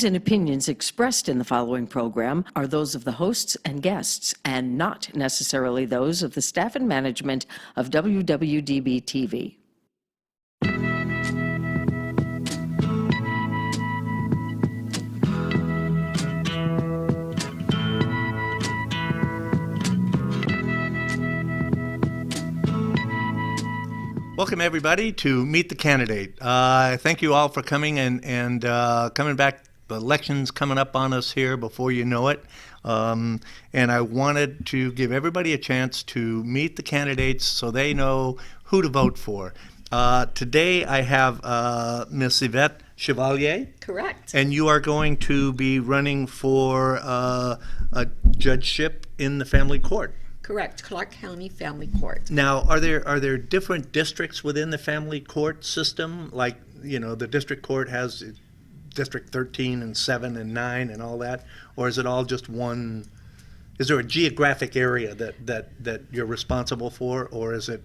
views and opinions expressed in the following program are those of the hosts and guests, and not necessarily those of the staff and management of WWDB-TV. Welcome, everybody, to Meet the Candidate. Thank you all for coming and coming back. The election's coming up on us here before you know it. And I wanted to give everybody a chance to meet the candidates so they know who to vote for. Today I have Miss Yvette Chevalier. Correct. And you are going to be running for a judgeship in the family court. Correct. Clark County Family Court. Now, are there different districts within the family court system? Like, you know, the district court has District 13 and 7 and 9 and all that? Or is it all just one? Is there a geographic area that you're responsible for, or is it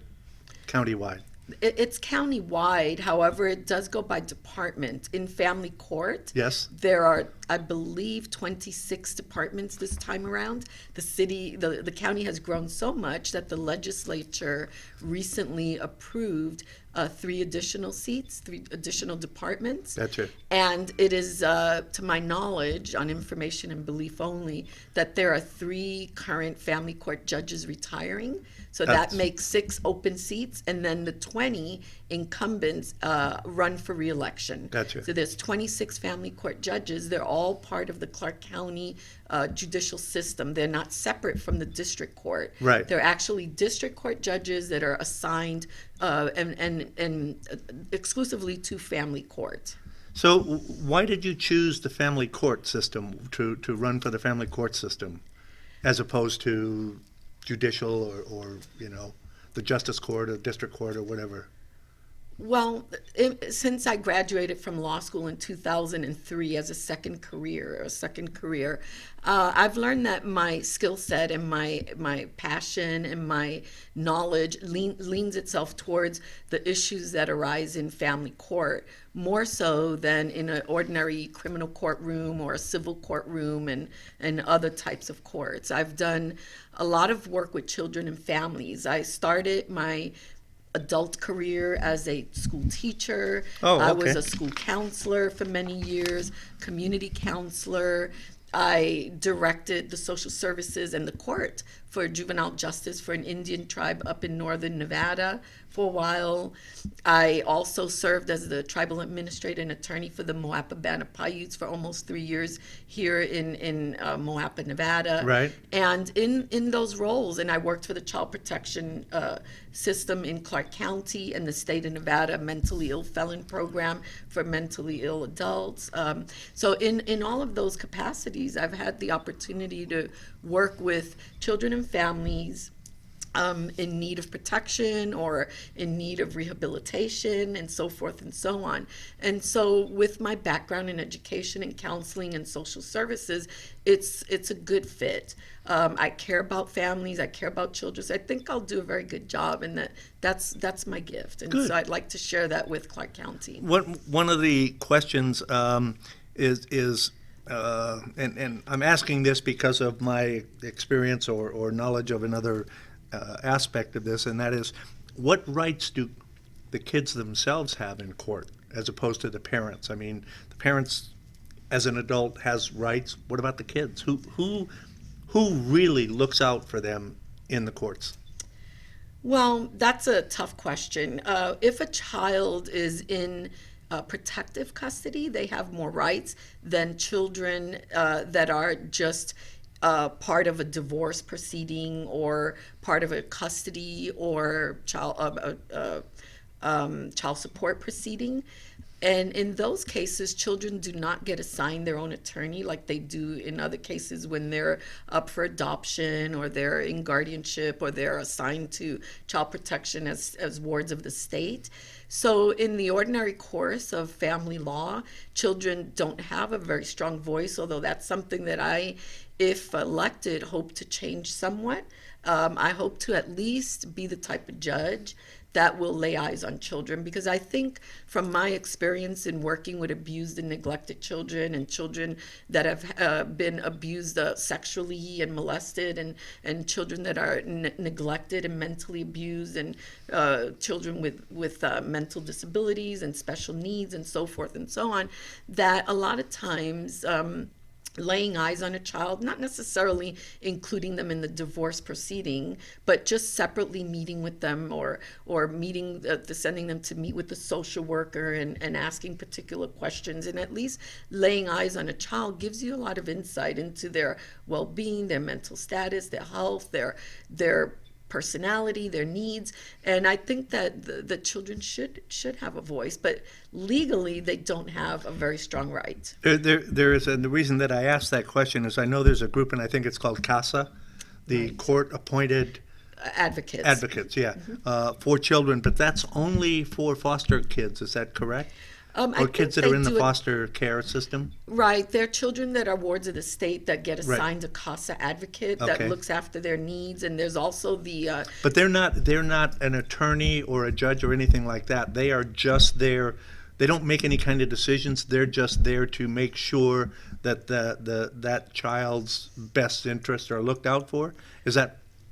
countywide? It's countywide. However, it does go by department. In family court, Yes. there are, I believe, 26 departments this time around. The county has grown so much that the legislature recently approved 3 additional seats, 3 additional departments. That's it. And it is, to my knowledge, on information and belief only, that there are 3 current family court judges retiring. So that makes 6 open seats, and then the 20 incumbents run for re-election. Gotcha. So there's 26 family court judges. They're all part of the Clark County judicial system. They're not separate from the district court. Right. They're actually district court judges that are assigned and exclusively to family court. So why did you choose the family court system to run for the family court system as opposed to judicial or you know, the justice court or district court or whatever? Well, since I graduated from law school in 2003 as a second career, I've learned that my skill set and my passion and my knowledge leans itself towards the issues that arise in family court, more so than in an ordinary criminal courtroom or a civil courtroom and other types of courts. I've done a lot of work with children and families. I started my adult career as a school teacher. I was a school counselor for many years, community counselor. I directed the social services and the court for juvenile justice for an Indian tribe up in northern Nevada for a while. I also served as the tribal administrator and attorney for the Moapa Paiutes for almost 3 years here in Moapa, Nevada. Right. And in those roles, and I worked for the child protection system in Clark County and the state of Nevada mentally ill felon program for mentally ill adults. So in all of those capacities, I've had the opportunity to work with children and families in need of protection or in need of rehabilitation and so forth and so on. And so with my background in education and counseling and social services, it's a good fit. I care about families, I care about children, so I think I'll do a very good job, and that's my gift. And Good. So I'd like to share that with Clark County. One of the questions is and I'm asking this because of my experience or knowledge of another aspect of this, and that is, what rights do the kids themselves have in court as opposed to the parents? I mean, the parents as an adult has rights. What about the kids? Who really looks out for them in the courts? Well, that's a tough question. If a child is in protective custody, they have more rights than children that are just part of a divorce proceeding or part of a custody or child support proceeding. And in those cases, children do not get assigned their own attorney like they do in other cases when they're up for adoption or they're in guardianship or they're assigned to child protection as wards of the state. So in the ordinary course of family law, children don't have a very strong voice, although that's something that I, if elected, hope to change somewhat. I hope to at least be the type of judge that will lay eyes on children, because I think from my experience in working with abused and neglected children and children that have been abused sexually and molested, and children that are neglected and mentally abused, and children with mental disabilities and special needs and so forth and so on, that a lot of times laying eyes on a child, not necessarily including them in the divorce proceeding, but just separately meeting with them, or meeting, sending them to meet with the social worker, and asking particular questions, and at least laying eyes on a child gives you a lot of insight into their well-being, their mental status, their health, their personality, their needs. And I think that the children should have a voice, but legally they don't have a very strong right. There is, and the reason that I asked that question is I know there's a group, and I think it's called CASA, the court-appointed Advocates. advocates, yeah, for children, but that's only for foster kids, is that correct? I Or think kids that they are in the do it- foster care system? Right, they're children that are wards of the state that get Right. assigned a CASA advocate that Okay. looks after their needs, and there's also the But they're not an attorney or a judge or anything like that. They are just there. They don't make any kind of decisions. They're just there to make sure that that child's best interests are looked out for.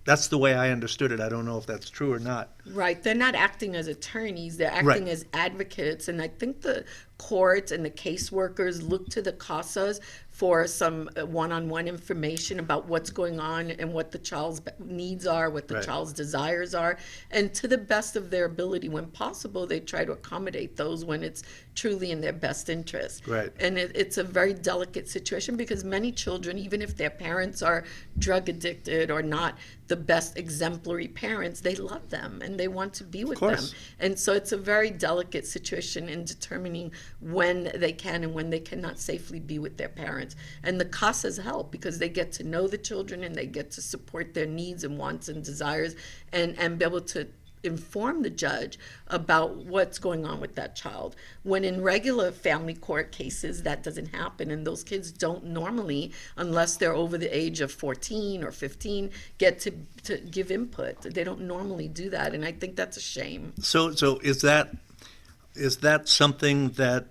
That's the way I understood it. I don't know if that's true or not. Right, they're not acting as attorneys, they're acting Right. as advocates, and I think the courts and the caseworkers look to the CASAs for some one-on-one information about what's going on and what the child's needs are, what the Right. child's desires are, and to the best of their ability, when possible, they try to accommodate those when it's truly in their best interest. Right. And it's a very delicate situation, because many children, even if their parents are drug addicted or not the best exemplary parents, they love them and they want to be with them. course. And so it's a very delicate situation in determining when they can and when they cannot safely be with their parents. And the CASAs help, because they get to know the children and they get to support their needs and wants and desires, and be able to inform the judge about what's going on with that child. When in regular family court cases, that doesn't happen, and those kids don't normally, unless they're over the age of 14 or 15, get to give input. They don't normally do that, and I think that's a shame. So is that something that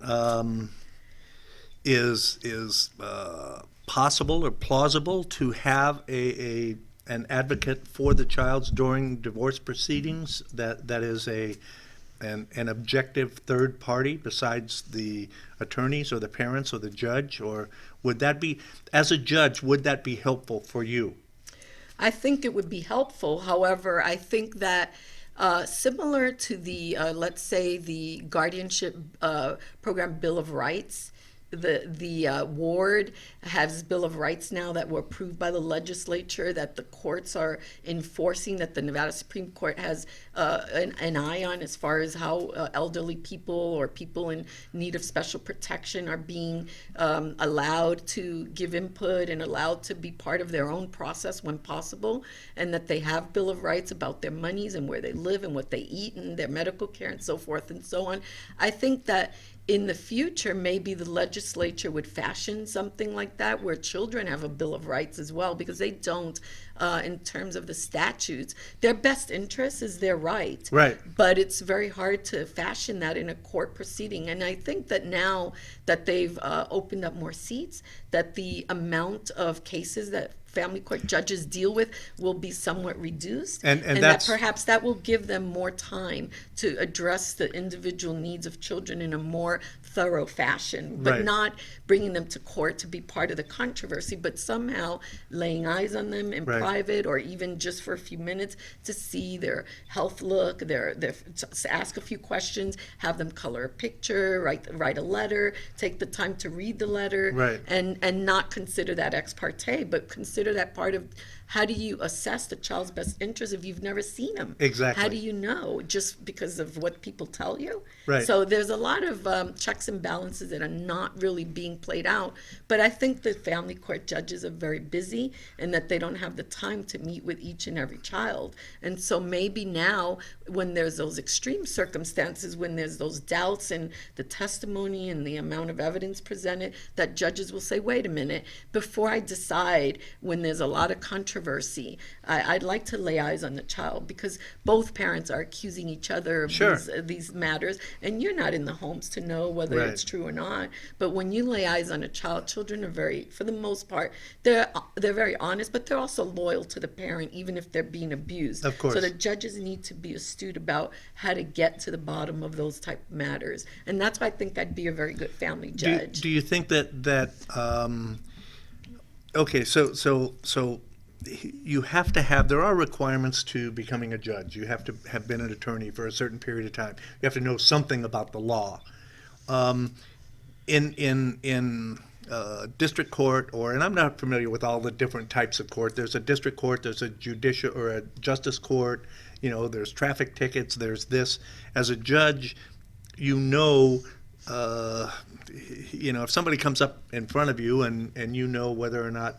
is possible or plausible, to have an advocate for the child during divorce proceedings that is an objective third party besides the attorneys or the parents or the judge? Or would that be, as a judge, would that be helpful for you? I think it would be helpful. However, I think that similar to the, let's say, the guardianship program Bill of Rights, the ward has Bill of Rights now that were approved by the legislature, that the courts are enforcing, that the Nevada Supreme Court has an eye on, as far as how elderly people or people in need of special protection are being allowed to give input and allowed to be part of their own process when possible, and that they have Bill of Rights about their monies and where they live and what they eat and their medical care and so forth and so on. I think that in the future, maybe the legislature would fashion something like that, where children have a Bill of Rights as well, because they don't, in terms of the statutes. Their best interest is their right. Right. But it's very hard to fashion that in a court proceeding. And I think that now that they've opened up more seats, that the amount of cases that family court judges deal with will be somewhat reduced, And that that's- perhaps that will give them more time to address the individual needs of children in a more thorough fashion, but Right. not bringing them to court to be part of the controversy, but somehow laying eyes on them in Right. private, or even just for a few minutes to see their health look, to ask a few questions, have them color a picture, write a letter, take the time to read the letter, Right. and not consider that ex parte, but consider that part of how do you assess the child's best interest if you've never seen them? Exactly. How do you know, just because of what people tell you? Right. So there's a lot of checks and balances that are not really being played out. But I think the family court judges are very busy, and that they don't have the time to meet with each and every child. And so maybe now, when there's those extreme circumstances, when there's those doubts in the testimony and the amount of evidence presented, that judges will say, wait a minute, before I decide, when there's a lot of controversy controversy, I'd like to lay eyes on the child, because both parents are accusing each other of Sure. these matters, and you're not in the homes to know whether Right. it's true or not. But when you lay eyes on a child, children are very, for the most part, they're very honest, but they're also loyal to the parent, even if they're being abused. Of course. So the judges need to be astute about how to get to the bottom of those type of matters, and that's why I think I'd be a very good family judge. Do you think that okay, so you have to have, there are requirements to becoming a judge. You have to have been an attorney for a certain period of time. You have to know something about the law. In district court, and I'm not familiar with all the different types of court. There's a district court, there's a judicial or a justice court. There's traffic tickets. There's this. As a judge, if somebody comes up in front of you and you know whether or not,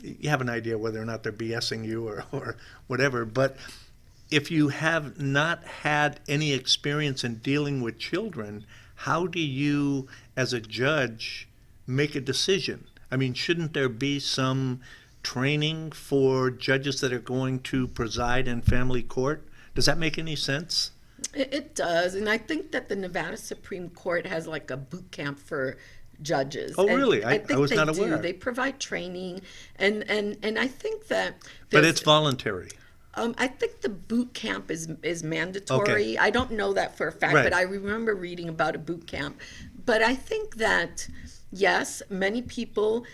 you have an idea whether or not they're BSing you or whatever, but if you have not had any experience in dealing with children, how do you, as a judge, make a decision? I mean, shouldn't there be some training for judges that are going to preside in family court? Does that make any sense? It does, and I think that the Nevada Supreme Court has like a boot camp for judges. Oh, And really? I think was they not do. aware. They provide training, and I think that. But there's- it's voluntary. I think the boot camp is mandatory. Okay. I don't know that for a fact, Right. but I remember reading about a boot camp. But I think that, yes, many people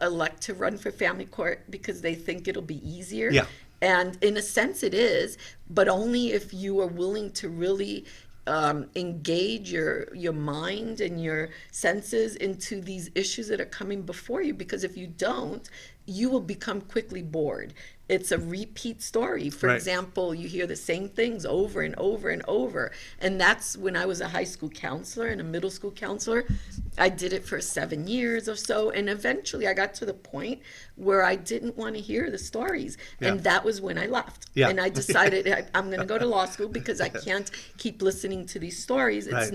elect to run for family court because they think it'll be easier. Yeah. And in a sense it is, but only if you are willing to really engage your mind and your senses into these issues that are coming before you, because if you don't, you will become quickly bored. It's a repeat story. For Right. example, you hear the same things over and over and over. And that's when I was a high school counselor and a middle school counselor. I did it for 7 years or so. And eventually I got to the point where I didn't want to hear the stories. Yeah. And that was when I left. Yeah. And I decided I'm going to go to law school because I can't keep listening to these stories. Right.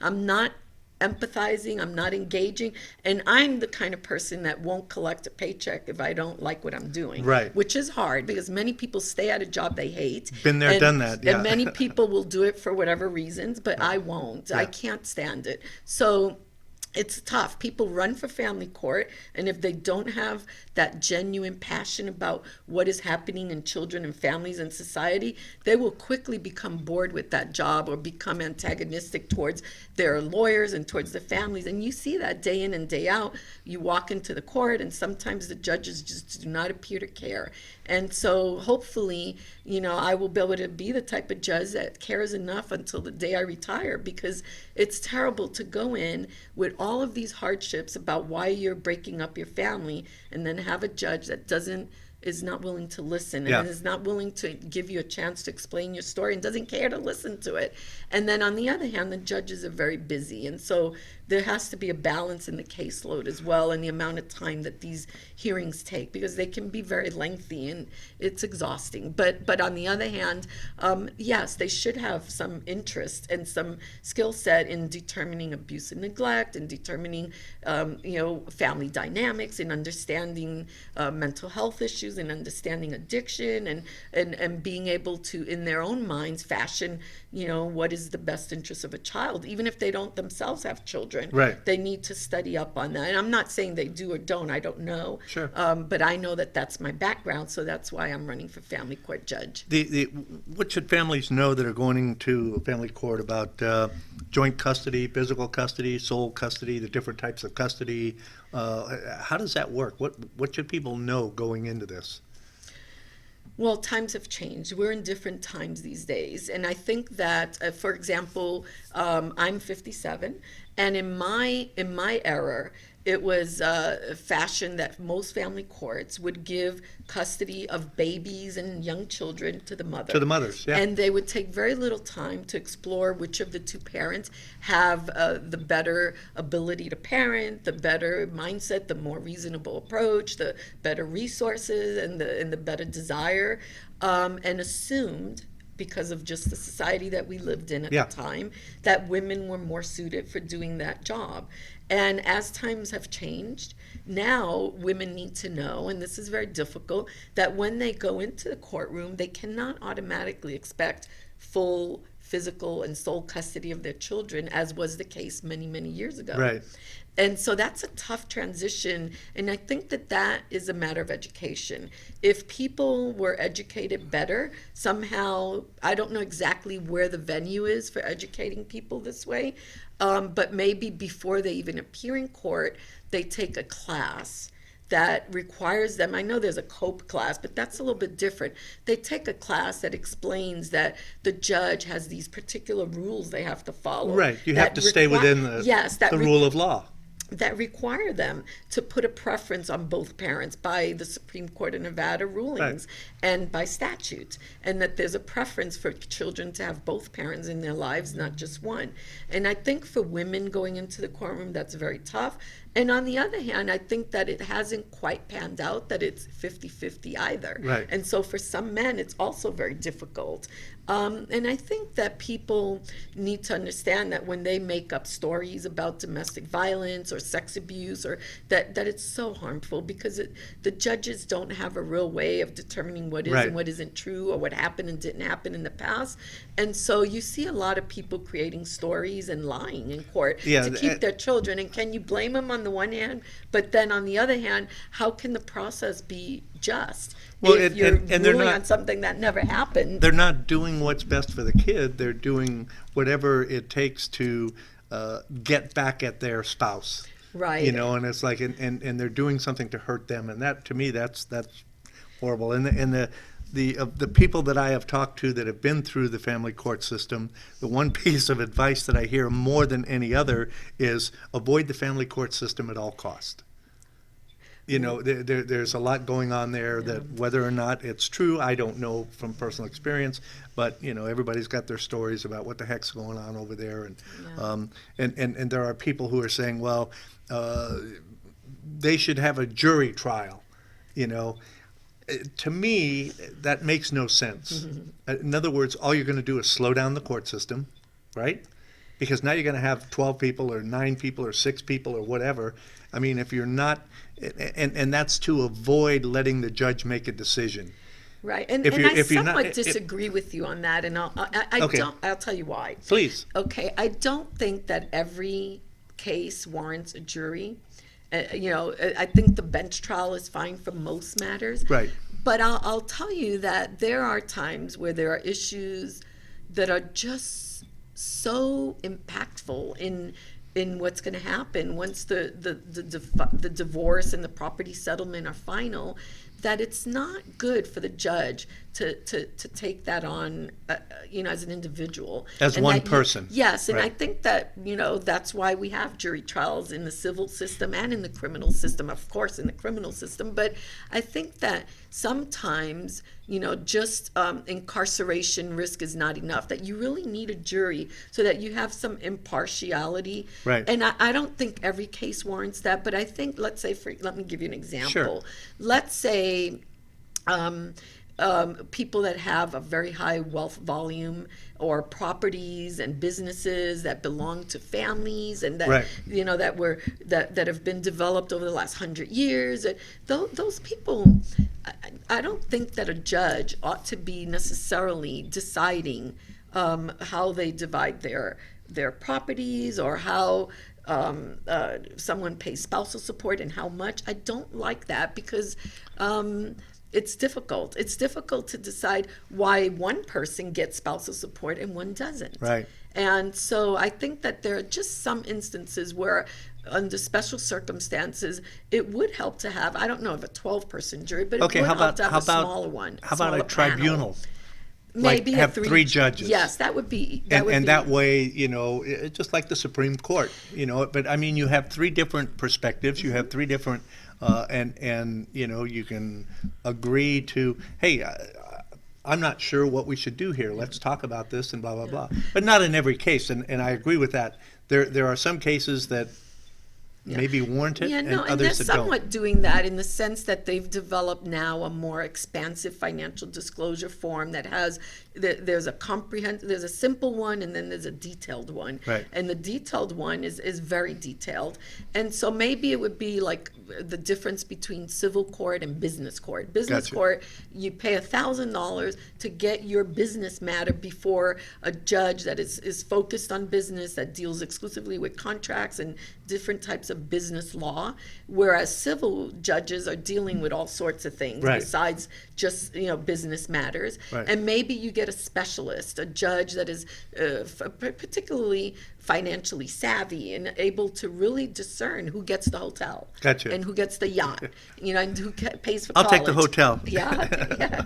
I'm not empathizing, I'm not engaging, and I'm the kind of person that won't collect a paycheck if I don't like what I'm doing. Right. Which is hard because many people stay at a job they hate. Been there, done that, yeah. And many people will do it for whatever reasons, but I won't. I can't stand it. So it's tough. People run for family court, and if they don't have that genuine passion about what is happening in children and families and society, they will quickly become bored with that job or become antagonistic towards their lawyers and towards the families. And you see that day in and day out. You walk into the court, and sometimes the judges just do not appear to care. And so hopefully, I will be able to be the type of judge that cares enough until the day I retire, because it's terrible to go in with all of these hardships about why you're breaking up your family, and then have a judge that is not willing to listen and Yeah. is not willing to give you a chance to explain your story and doesn't care to listen to it. And then on the other hand, the judges are very busy. And so there has to be a balance in the caseload as well, and the amount of time that these hearings take, because they can be very lengthy and it's exhausting. But on the other hand, yes, they should have some interest and some skill set in determining abuse and neglect, and determining family dynamics, and understanding mental health issues, and understanding addiction, and being able to, in their own minds, fashion what is the best interest of a child, even if they don't themselves have children. Right. They need to study up on that. And I'm not saying they do or don't, I don't know. Sure. But I know that that's my background, so that's why I'm running for family court judge. What should families know that are going to family court about joint custody, physical custody, sole custody, the different types of custody? How does that work? What should people know going into this? Well, times have changed. We're in different times these days. And I think that, for example, I'm 57, and in my era, it was fashioned that most family courts would give custody of babies and young children to the mother. To the mothers, yeah. And they would take very little time to explore which of the two parents have the better ability to parent, the better mindset, the more reasonable approach, the better resources, and the better desire, and assumed because of just the society that we lived in at Yeah. the time, that women were more suited for doing that job. And as times have changed, now women need to know, and this is very difficult, that when they go into the courtroom, they cannot automatically expect full physical and sole custody of their children, as was the case many, many years ago. Right. And so that's a tough transition. And I think that that is a matter of education. If people were educated better, somehow, I don't know exactly where the venue is for educating people this way, but maybe before they even appear in court, they take a class that requires them. I know there's a COPE class, but that's a little bit different. They take a class that explains that the judge has these particular rules they have to follow. Right. You have that to stay within yes, that the rule of law. that require them to put a preference on both parents by the Supreme Court of Nevada rulings and by statute, and that there's a preference for children to have both parents in their lives, not just one. And I think for women going into the courtroom, that's very tough. And on the other hand, I think that it hasn't quite panned out that it's 50-50 either. Right. And so for some men, it's also very difficult. And I think that people need to understand that when they make up stories about domestic violence or sex abuse, or that it's so harmful, because the judges don't have a real way of determining what is Right. and what isn't true, or what happened and didn't happen in the past. And so you see a lot of people creating stories and lying in court Yeah, to keep their children. And can you blame them on the one hand? But then on the other hand, how can the process be just Well, if you're and they're ruling not- on something that never happened? They're not doing what's best for the kid. They're doing whatever it takes to get back at their spouse. Right. You know, and it's like, and they're doing something to hurt them, and that, to me, that's horrible. And the people that I have talked to that have been through the family court system, the one piece of advice that I hear more than any other is avoid the family court system at all cost. You know, there's a lot going on there that whether or not it's true, I don't know from personal experience, but, you know, everybody's got their stories about what the heck's going on over there. And there are people who are saying, well, they should have a jury trial, you know. To me, that makes no sense. In other words, all you're going to do is slow down the court system, right? Because now you're going to have 12 people or 9 people or 6 people or whatever. I mean, if you're not, and that's to avoid letting the judge make a decision. Right, and If I you're not- somewhat disagree with you on that, and Okay. I'll tell you why. Please. Okay, I don't think that every case warrants a jury. You know, I think the bench trial is fine for most matters. Right. But I'll tell you that there are times where there are issues that are just so impactful in what's going to happen once the divorce and the property settlement are final, that it's not good for the judge to take that on, you know, as an individual. As And one that person. Yes, and I Right. think that, you know, that's why we have jury trials in the civil system and in the criminal system, of course, in the criminal system. But I think that sometimes, you know, just incarceration risk is not enough, that you really need a jury so that you have some impartiality. Right. And I don't think every case warrants that, but I think, let's say, let me give you an example. Sure. Let's say people that have a very high wealth volume, or properties and businesses that belong to families, and that Right. you know that have been developed over the last 100 years. Those people, I don't think that a judge ought to be necessarily deciding how they divide their properties, or how someone pays spousal support and how much. I don't like that, because it's difficult. It's difficult to decide why one person gets spousal support and one doesn't. Right. And so I think that there are just some instances where, under special circumstances, it would help to have, I don't know, if a 12-person jury, but it Okay, would how help about to have how a about smaller one. how about a smaller panel. tribunal? Maybe Like a have 3 judges. Yes, that would be. And that way, you know, just like the Supreme Court, you know, but I mean, you have 3 different perspectives, you have 3 different, and you know, you can agree to, hey, I'm not sure what we should do here, let's talk about this, and blah, blah, blah. But not in every case, and I agree with that. There are some cases that maybe warrant it, Yeah, and no, and they're others that don't. somewhat doing that in the sense that they've developed now a more expansive financial disclosure form that has, there's a comprehensive, there's a simple one, and then there's a detailed one. Right. And the detailed one is very detailed. And so maybe it would be like the difference between civil court and business court. Business Gotcha. court, you pay $1,000 to get your business matter before a judge that is focused on business, that deals exclusively with contracts and different types of business law, whereas civil judges are dealing with all sorts of things Right. besides just business matters. Right. And maybe you get a specialist, a judge that is particularly financially savvy and able to really discern who gets the hotel, Gotcha. and who gets the yacht, and who pays for I'll college. take the hotel. Yeah, yeah.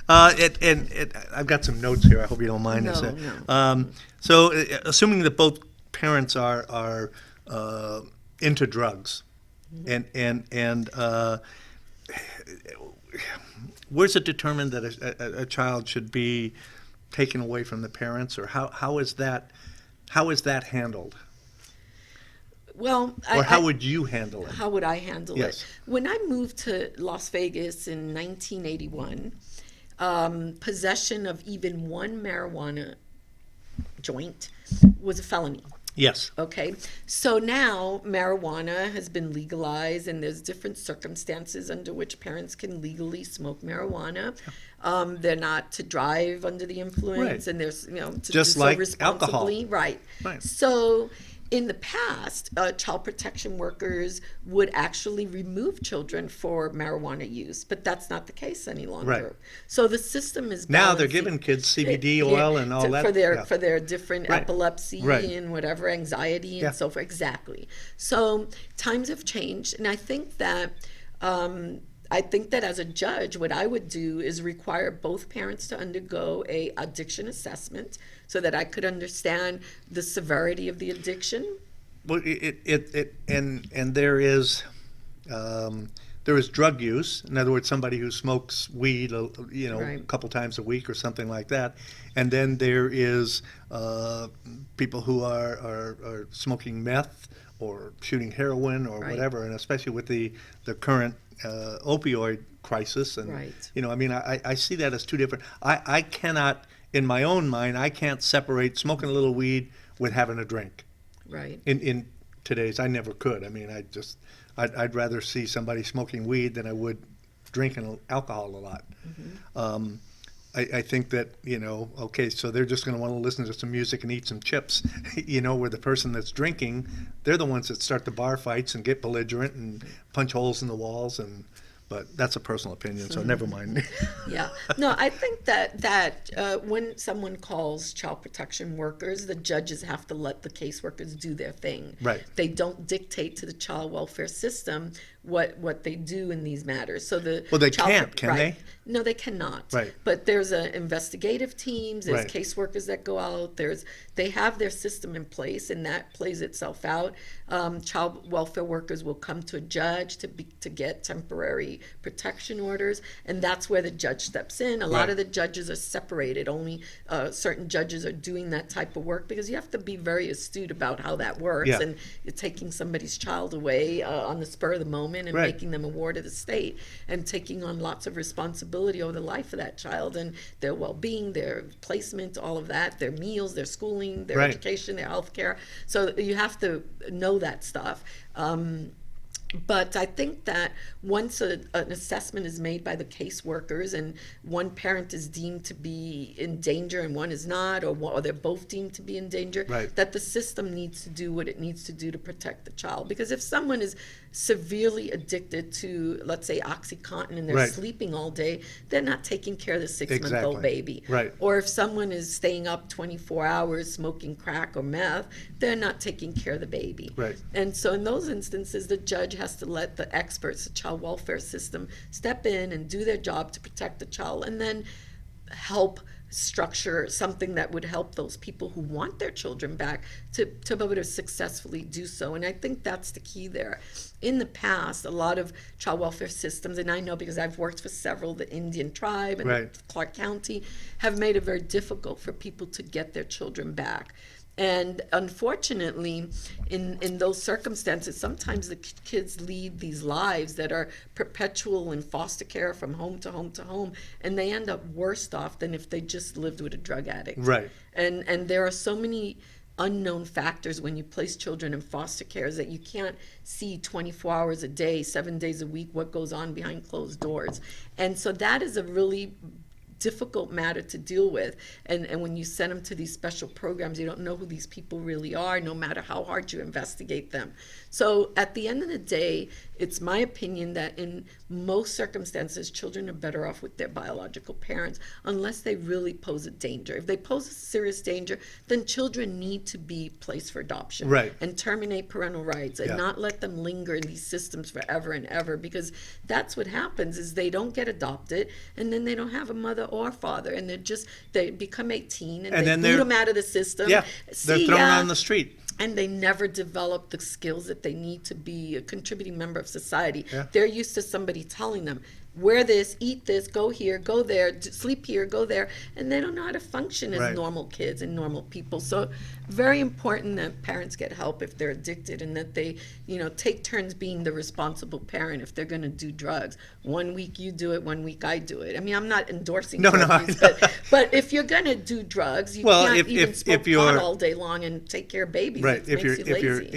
I've got some notes here. I hope you don't mind this. No. So, assuming that both parents are into drugs, and where's it determined that a child should be taken away from the parents, or how is that handled, Well, or how would you handle it? How would I handle Yes. it? When I moved to Las Vegas in 1981, possession of even one marijuana joint was a felony. Yes. Okay, so now marijuana has been legalized, and there's different circumstances under which parents can legally smoke marijuana. They're not to drive under the influence, Right. and there's to Just do so like responsibly. alcohol. Right. Right. So in the past, child protection workers would actually remove children for marijuana use, but that's not the case any longer. Right. So the system is Now they're balancing- giving kids CBD oil and all that. for their Yeah. for their different Right. epilepsy Right. and whatever anxiety and Yeah. so forth. Exactly. So times have changed, and I think that as a judge, what I would do is require both parents to undergo a addiction assessment so that I could understand the severity of the addiction. Well, and there is drug use. In other words, somebody who smokes weed, a Right. couple times a week or something like that. And then there is people who are smoking meth or shooting heroin or Right. whatever. And especially with the current opioid crisis. And Right. I see that as two different. I cannot, in my own mind, I can't separate smoking a little weed with having a drink. Right. In today's, I never could. I mean, I'd rather see somebody smoking weed than I would drinking alcohol a lot. Mm-hmm. I think that, okay, so they're just going to want to listen to some music and eat some chips, where the person that's drinking, they're the ones that start the bar fights and get belligerent and punch holes in the walls. But that's a personal opinion, so never mind. Yeah. No, I think that when someone calls child protection workers, the judges have to let the caseworkers do their thing. Right. They don't dictate to the child welfare system what they do in these matters. So Well, they can't, can right. they? No, they cannot. Right. But there's investigative teams, there's Right. caseworkers that go out, they have their system in place, and that plays itself out. Child welfare workers will come to a judge to get temporary protection orders, and that's where the judge steps in. A lot Right. of the judges are separated. Only certain judges are doing that type of work, because you have to be very astute about how that works. Yeah. And you're taking somebody's child away on the spur of the moment and Right. making them a ward of the state, and taking on lots of responsibility over the life of that child and their well-being, their placement, all of that, their meals, their schooling, their Right. education, their health care. So you have to know that stuff. But I think that once an assessment is made by the caseworkers, and one parent is deemed to be in danger and one is not, or they're both deemed to be in danger, Right. that the system needs to do what it needs to do to protect the child. Because if someone is severely addicted to, let's say, OxyContin, and they're Right. sleeping all day, they're not taking care of the 6-month-old Exactly. baby. Right. Or if someone is staying up 24 hours smoking crack or meth, they're not taking care of the baby. Right. And so in those instances, the judge has to let the experts, the child welfare system, step in and do their job to protect the child, and then help structure something that would help those people who want their children back to be able to successfully do so. And I think that's the key there. In the past, a lot of child welfare systems, and I know because I've worked for several, the Indian tribe and Right. Clark County, have made it very difficult for people to get their children back. And unfortunately, in those circumstances, sometimes the kids lead these lives that are perpetual in foster care from home to home to home, and they end up worse off than if they just lived with a drug addict. Right. And there are so many unknown factors when you place children in foster care is that you can't see 24 hours a day, 7 days a week, what goes on behind closed doors. And so that is a really difficult matter to deal with. And when you send them to these special programs, you don't know who these people really are, no matter how hard you investigate them. So at the end of the day, it's my opinion that in most circumstances, children are better off with their biological parents unless they really pose a danger. If they pose a serious danger, then children need to be placed for adoption. Right. And terminate parental rights and Yeah. not let them linger in these systems forever and ever, because that's what happens is they don't get adopted and then they don't have a mother or father, and they become 18 and they then boot they're- them out of the system. Yeah, they're See thrown ya. on the street. And they never develop the skills that they need to be a contributing member of society. Yeah. They're used to somebody telling them, wear this, eat this, go here, go there, sleep here, go there, and they don't know how to function as Right. normal kids and normal people. So very important that parents get help if they're addicted, and that they, take turns being the responsible parent if they're going to do drugs. 1 week you do it, 1 week I do it. I mean, I'm not endorsing No, no, drug use, but if you're going to do drugs, you Well, can't if- even if smoke you're- pot all day long and take care of babies. Right. It If makes you lazy.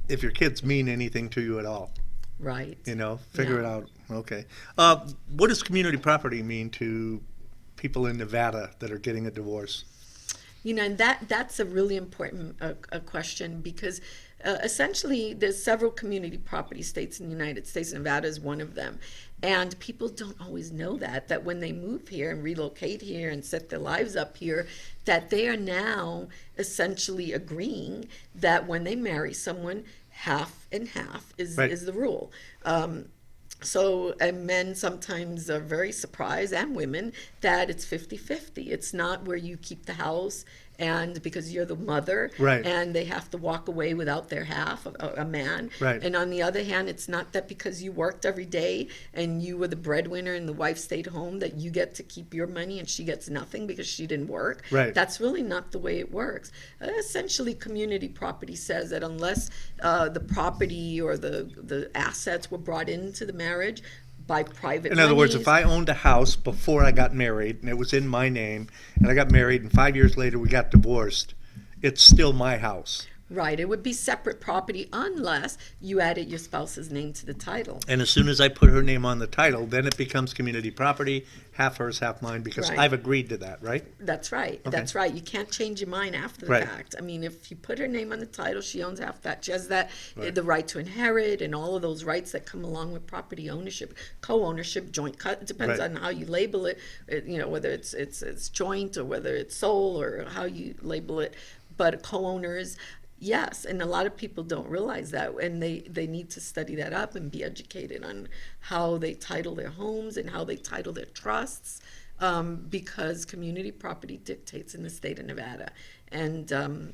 if your kids mean anything to you at all, Right. figure it Yeah. out. Okay. What does community property mean to people in Nevada that are getting a divorce? And that's a really important a question, because essentially there's several community property states in the United States. Nevada is one of them. And people don't always know that when they move here and relocate here and set their lives up here, that they are now essentially agreeing that when they marry someone, half and half is Right. the rule. And men sometimes are very surprised, and women, that it's 50-50. It's not where you keep the house and because you're the mother, Right. and they have to walk away without their half, a man. Right. And on the other hand, it's not that because you worked every day and you were the breadwinner and the wife stayed home that you get to keep your money and she gets nothing because she didn't work. Right. That's really not the way it works. Essentially, community property says that unless the property or the assets were brought into the marriage by private In other words, monies. if I owned a house before I got married and it was in my name, and I got married and 5 years later we got divorced, it's still my house. Right, it would be separate property unless you added your spouse's name to the title. And as soon as I put her name on the title, then it becomes community property, half hers, half mine, because Right. I've agreed to that, right? That's right. Okay. That's right. You can't change your mind after the Right. fact. I mean, if you put her name on the title, she owns half that. She has that, Right. the right to inherit, and all of those rights that come along with property ownership, co-ownership, joint cut. It depends Right. on how you label it. Whether it's joint or whether it's sole or how you label it. But co-owners. Yes, and a lot of people don't realize that, and they need to study that up and be educated on how they title their homes and how they title their trusts, because community property dictates in the state of Nevada. And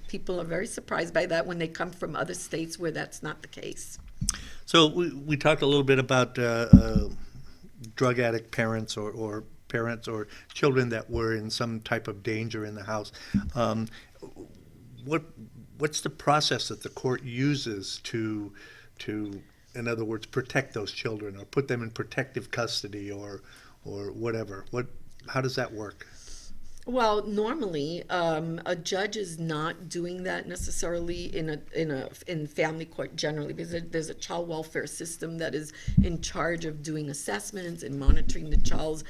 people are very surprised by that when they come from other states where that's not the case. So we talked a little bit about drug addict parents or parents or children that were in some type of danger in the house. What's the process that the court uses to, in other words, protect those children or put them in protective custody or whatever? How does that work? Well, normally, a judge is not doing that necessarily in family court generally, because there's a child welfare system that is in charge of doing assessments and monitoring the child's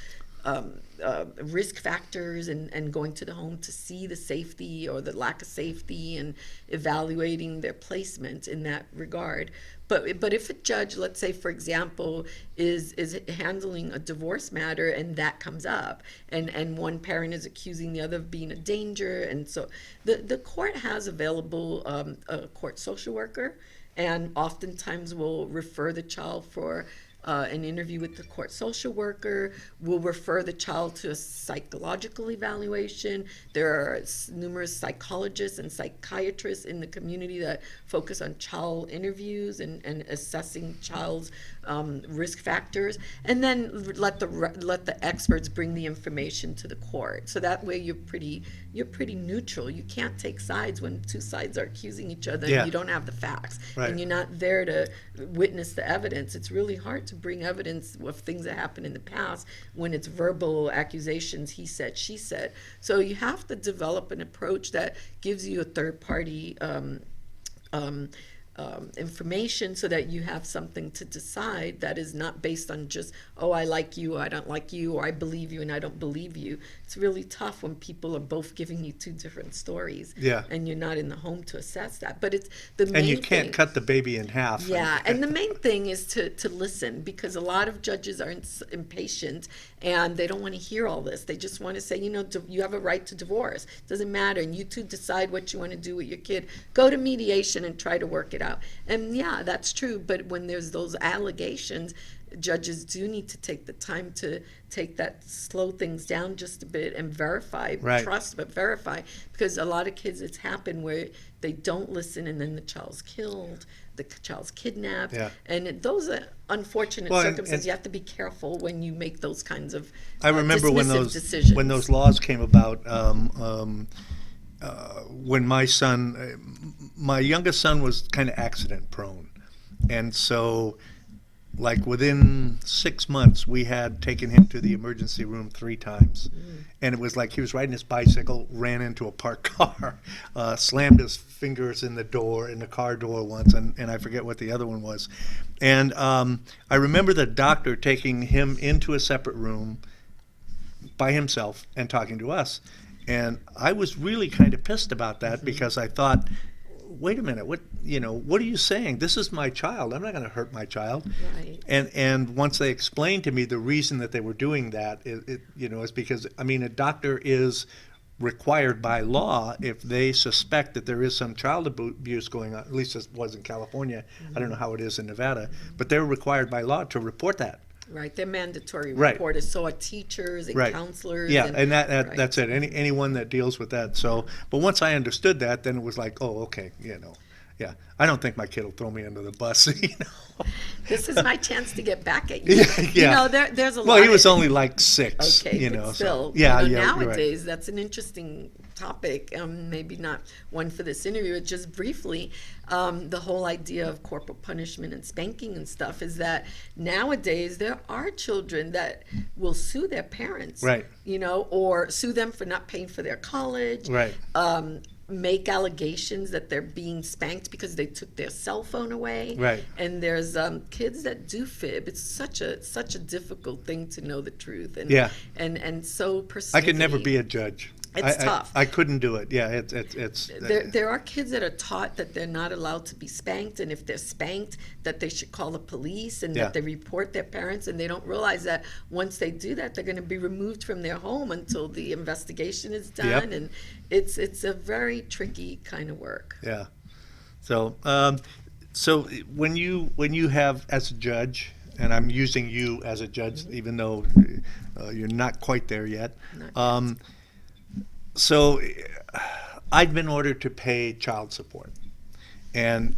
risk factors and going to the home to see the safety or the lack of safety and evaluating their placement in that regard. But if a judge, let's say for example, is handling a divorce matter and that comes up and one parent is accusing the other of being a danger, and so the court has available a court social worker, and oftentimes will refer the child for an interview with the court social worker. We'll refer the child to a psychological evaluation. There are numerous psychologists and psychiatrists in the community that focus on child interviews and assessing child's risk factors, and then let the experts bring the information to the court. So that way you're pretty neutral. You can't take sides when two sides are accusing each other Yeah. and you don't have the facts, Right. and you're not there to witness the evidence. It's really hard to bring evidence of things that happened in the past when it's verbal accusations, he said, she said. So you have to develop an approach that gives you a third party information, so that you have something to decide that is not based on just, oh, I like you, or I don't like you, or I believe you and I don't believe you. It's really tough when people are both giving you two different stories, Yeah. and you're not in the home to assess that. But it's the main And you can't thing. cut the baby in half. Yeah, and the main thing is to listen, because a lot of judges are impatient and they don't want to hear all this. They just want to say, you have a right to divorce. Doesn't matter, and you two decide what you want to do with your kid. Go to mediation and try to work it out. And yeah, that's true, but when there's those allegations, judges do need to take the time to slow things down just a bit and verify, Right. trust, but verify, because a lot of kids, it's happened where they don't listen and then the child's killed, the child's kidnapped, Yeah. and those are unfortunate Well, and- circumstances. and- You have to be careful when you make those kinds of I remember when dismissive those decisions. when those laws came about. When my youngest son was kind of accident prone, and so like within 6 months we had taken him to the emergency room 3 times. And it was like he was riding his bicycle, ran into a parked car, slammed his fingers in the car door once, and I forget what the other one was. And I remember the doctor taking him into a separate room by himself and talking to us. And I was really kind of pissed about that, because I thought, wait a minute, what are you saying? This is my child. I'm not going to hurt my child. Right. And once they explained to me the reason that they were doing that, is because, a doctor is required by law, if they suspect that there is some child abuse going on, at least it was in California. I don't know how it is in Nevada, but they're required by law to report that. Right, they're mandatory Right. reporters, so are teachers and Right. counselors. Yeah, and right. that's it. Anyone that deals with that. So, but once I understood that, then it was like, oh, okay, yeah. I don't think my kid will throw me under the bus. This is my chance to get back at you. Yeah. There's a lot. Well, he was of, only like 6. okay, but So, still, yeah, you're nowadays right. that's an interesting topic. Maybe not one for this interview, but just briefly, the whole idea of corporal punishment and spanking and stuff is that nowadays there are children that will sue their parents, Right. Or sue them for not paying for their college, Right. Make allegations that they're being spanked because they took their cell phone away. Right. And there's kids that do fib. It's such a difficult thing to know the truth. And Yeah. and so I could never passivity. be a judge. It's tough. I couldn't do it. Yeah, it's There are kids that are taught that they're not allowed to be spanked, and if they're spanked, that they should call the police and Yeah. that they report their parents, and they don't realize that once they do that, they're going to be removed from their home until the investigation is done, Yep. and it's a very tricky kind of work. Yeah. So, so when you have as a judge, and I'm using you as a judge, even though you're not quite there yet. Not yet. So, I've been ordered to pay child support, and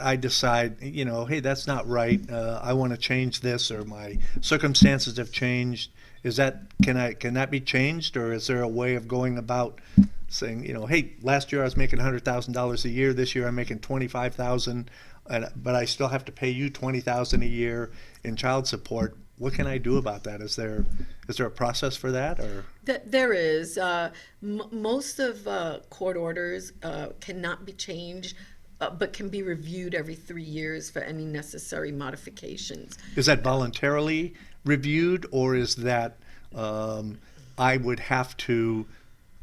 I decide, hey, that's not right. I want to change this, or my circumstances have changed. Can that be changed, or is there a way of going about saying, hey, last year I was making $100,000 a year. This year I'm making $25,000, but I still have to pay you $20,000 a year in child support. What can I do about that? Is there a process for that, or? There is. Most of court orders cannot be changed, but can be reviewed every 3 years for any necessary modifications. Is that voluntarily reviewed, or is that I would have to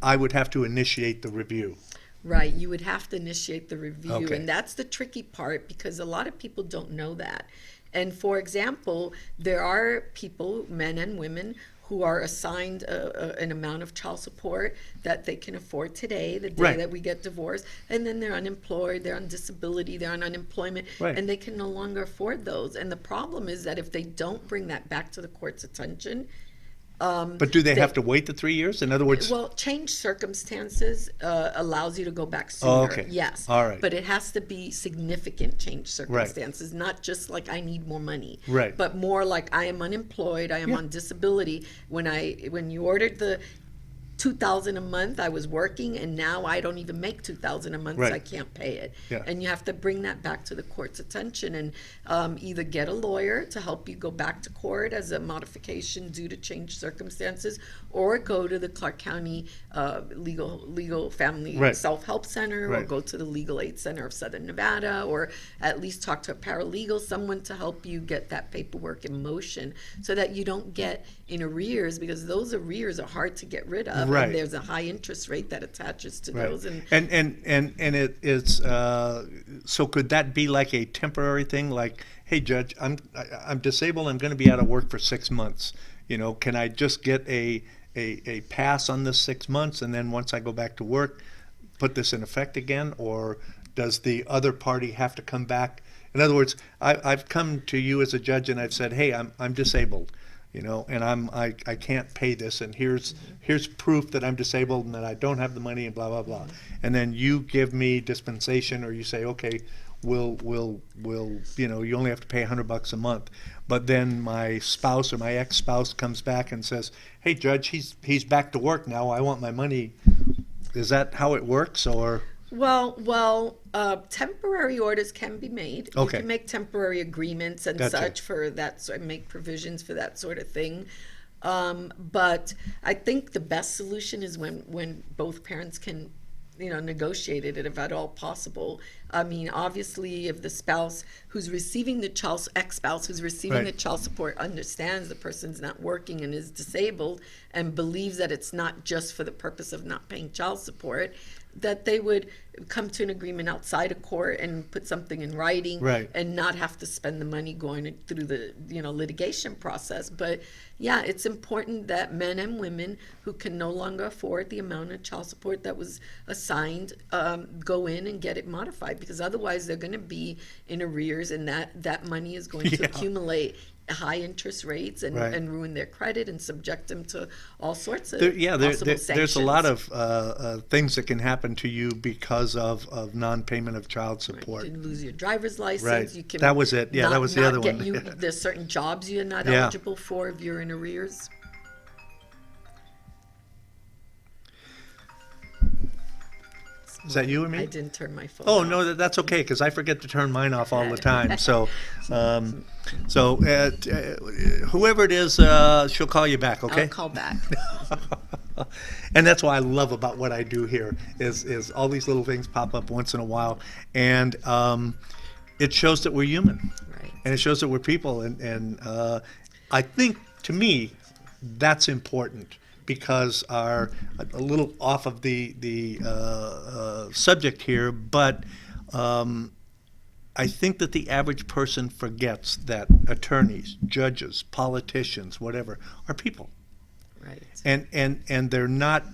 initiate the review? Right, you would have to initiate the review, Okay. and that's the tricky part, because a lot of people don't know that. And for example, there are people, men and women, who are assigned an amount of child support that they can afford today, the day Right. that we get divorced, and then they're unemployed, they're on disability, they're on unemployment, Right. and they can no longer afford those. And the problem is that if they don't bring that back to the court's attention, But do they have to wait the 3 years? In other words, well, change circumstances allows you to go back sooner. Oh, okay. Yes. All right. But it has to be significant change circumstances, not just like I need more money. Right. But more like I am unemployed, I am Yeah. on disability. When you ordered the 2,000 a month, I was working, and now I don't even make 2,000 a month, Right. so I can't pay it. Yeah. And you have to bring that back to the court's attention, and either get a lawyer to help you go back to court as a modification due to changed circumstances, or go to the Clark County legal family Right. self-help center, or Right. go to the Legal Aid Center of Southern Nevada, or at least talk to a paralegal, someone to help you get that paperwork in motion, so that you don't get in arrears, because those arrears are hard to get rid of. Right. And there's a high interest rate that attaches to right. those. And It's so could that be like a temporary thing? Like, hey, Judge, I'm disabled. I'm going to be out of work for 6 months. Can I just get a pass on this 6 months, and then once I go back to work, put this in effect again? Or does the other party have to come back? In other words, I've come to you as a judge and I've said, hey, I'm disabled, and I can't pay this, and here's proof that I'm disabled and that I don't have the money, and blah blah blah. And then you give me dispensation, or you say, okay, we'll you only have to pay $100 a month. But then my spouse or my ex-spouse comes back and says, hey, Judge, he's back to work now. I want my money. Is that how it works, or? Well, temporary orders can be made. Okay. You can make temporary agreements and Gotcha. such for that, so make provisions for that sort of thing. But I think the best solution is when both parents can, negotiate it if at all possible. I mean, obviously, if the spouse who's receiving the ex-spouse who's receiving Right. the child support understands the person's not working and is disabled, and believes that it's not just for the purpose of not paying child support, that they would come to an agreement outside of court and put something in writing, Right. and not have to spend the money going through the litigation process. But yeah, it's important that men and women who can no longer afford the amount of child support that was assigned go in and get it modified, because otherwise they're going to be in arrears, and that money is going to Yeah. accumulate high interest rates and, Right. and ruin their credit and subject them to all sorts of There's possible a lot sanctions. of things that can happen to you because of non-payment of child support. You can lose your driver's license. Right. You can That was it. Yeah, that was the other one. There's certain jobs you're not Yeah. eligible for if you're in arrears. Is that you or me? I didn't turn my phone Oh off. no, that's okay, because I forget to turn mine off all the time. So, whoever it is, she'll call you back. Okay. I'll call back. And that's what I love about what I do here is all these little things pop up once in a while, and it shows that we're human, Right. and it shows that we're people, and I think, to me, that's important, because a little off of the subject here, but I think that the average person forgets that attorneys, judges, politicians, whatever, are people. Right. And they're not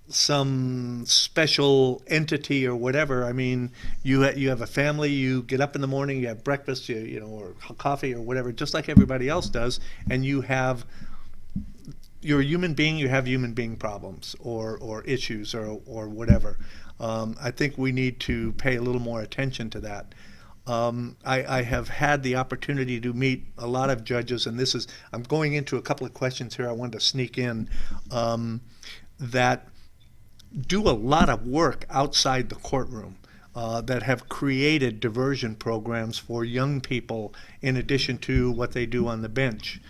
some special entity or whatever. I mean, you have a family. You get up in the morning, you have breakfast, or coffee or whatever, just like everybody else does. And you're a human being. You have human being problems or issues or whatever. I think we need to pay a little more attention to that. I have had the opportunity to meet a lot of judges, and I'm going into a couple of questions here I wanted to sneak in, that do a lot of work outside the courtroom, that have created diversion programs for young people in addition to what they do on the bench.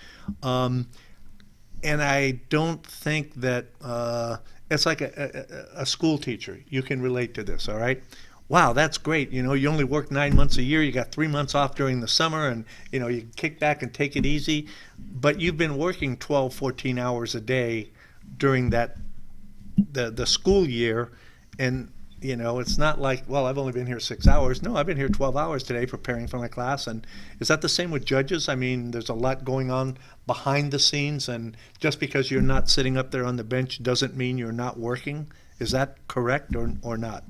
And I don't think that it's like a school teacher. You can relate to this, all right? Wow, that's great. You only work 9 months a year. You got 3 months off during the summer, and you kick back and take it easy. But you've been working 12, 14 hours a day during the school year, and You know, it's not like, well, I've only been here 6 hours. No, I've been here 12 hours today preparing for my class. And is that the same with judges? I mean, there's a lot going on behind the scenes, and just because you're not sitting up there on the bench doesn't mean you're not working. Is that correct or not?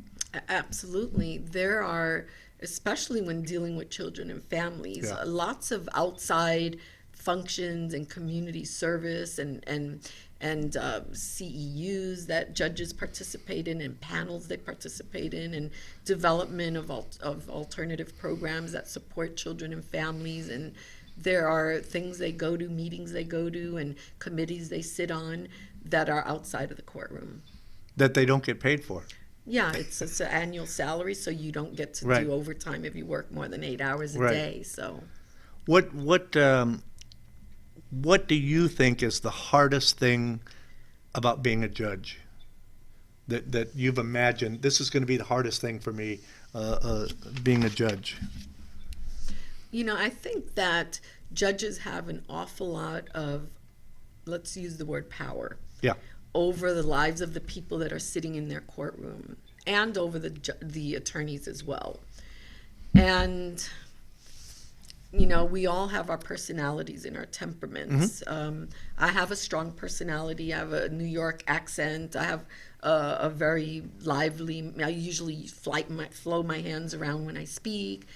Absolutely. There are, especially when dealing with children and families, Yeah. lots of outside functions and community service and CEUs that judges participate in, and panels they participate in, and development of alternative programs that support children and families. And there are things they go to, meetings they go to, and committees they sit on that are outside of the courtroom. That they don't get paid for. Yeah, it's an annual salary, so you don't get to Right. do overtime if you work more than 8 hours a Right. day. So What do you think is the hardest thing about being a judge? That you've imagined, this is going to be the hardest thing for me, being a judge. I think that judges have an awful lot of, let's use the word power, Yeah. over the lives of the people that are sitting in their courtroom, and over the attorneys as well. And we all have our personalities and our temperaments. I have a strong personality. I have a New York accent. I have a very lively, I usually flow my hands around when I speak.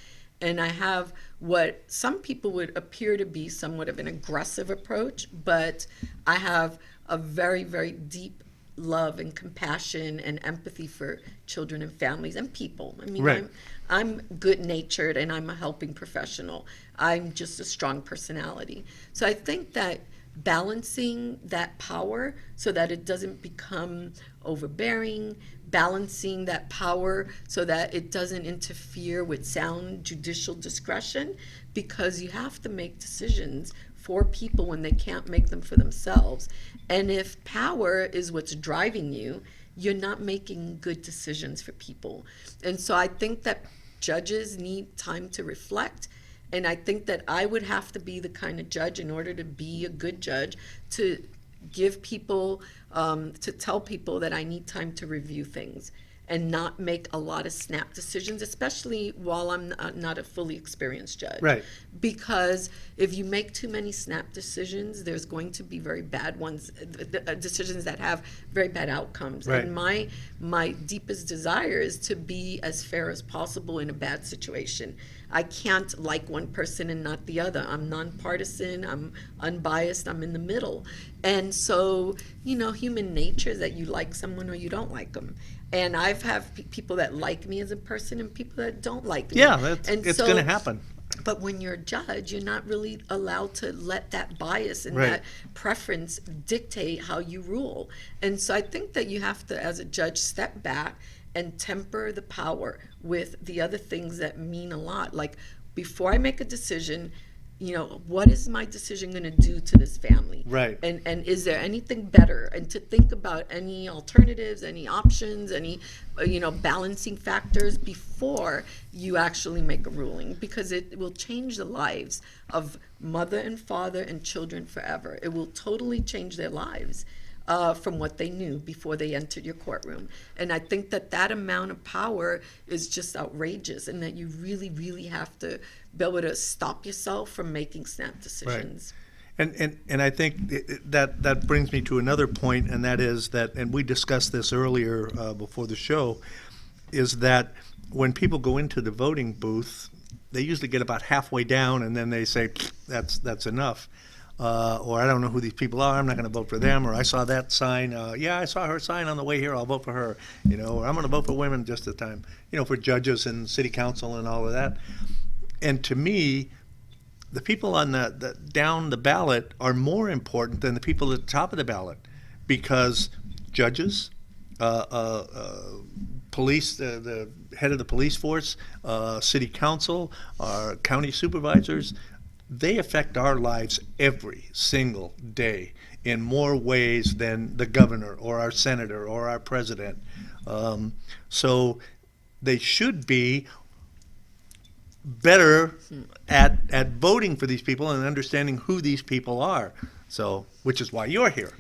And I have what some people would appear to be somewhat of an aggressive approach, but I have a very, very deep love and compassion and empathy for children and families and people. I mean, Right. I'm good-natured and I'm a helping professional. I'm just a strong personality. So I think that balancing that power so that it doesn't become overbearing, balancing that power so that it doesn't interfere with sound judicial discretion, because you have to make decisions for people when they can't make them for themselves. And if power is what's driving you, you're not making good decisions for people. And so I think that judges need time to reflect. And I think that I would have to be the kind of judge, in order to be a good judge, to give people, to tell people that I need time to review things and not make a lot of snap decisions, especially while I'm not a fully experienced judge. Right. Because if you make too many snap decisions, there's going to be very bad ones, decisions that have very bad outcomes. Right. And my deepest desire is to be as fair as possible in a bad situation. I can't like one person and not the other. I'm nonpartisan, I'm unbiased, I'm in the middle. And so, human nature is that you like someone or you don't like them. And I've had people that like me as a person and people that don't like me. Yeah, And it's so- going to happen. But when you're a judge, you're not really allowed to let that bias and Right. that preference dictate how you rule. And so I think that you have to, as a judge, step back and temper the power with the other things that mean a lot. Like, before I make a decision, what is my decision going to do to this family? Right. And is there anything better? And to think about any alternatives, any options, any balancing factors before you actually make a ruling, because it will change the lives of mother and father and children forever. It will totally change their lives from what they knew before they entered your courtroom. And I think that amount of power is just outrageous, and that you really, really have to be able to stop yourself from making snap decisions. And I think that brings me to another point, and that is that, and we discussed this earlier before the show, is that when people go into the voting booth, they usually get about halfway down, and then they say, that's enough. Or I don't know who these people are, I'm not going to vote for them, or I saw that sign, yeah, I saw her sign on the way here, I'll vote for her, or I'm going to vote for women just at the time, for judges and city council and all of that. And to me, the people on the down the ballot are more important than the people at the top of the ballot, because judges, police, the head of the police force, city council, our county supervisors, they affect our lives every single day in more ways than the governor or our senator or our president. So they should be better at voting for these people and understanding who these people are. So, which is why you're here.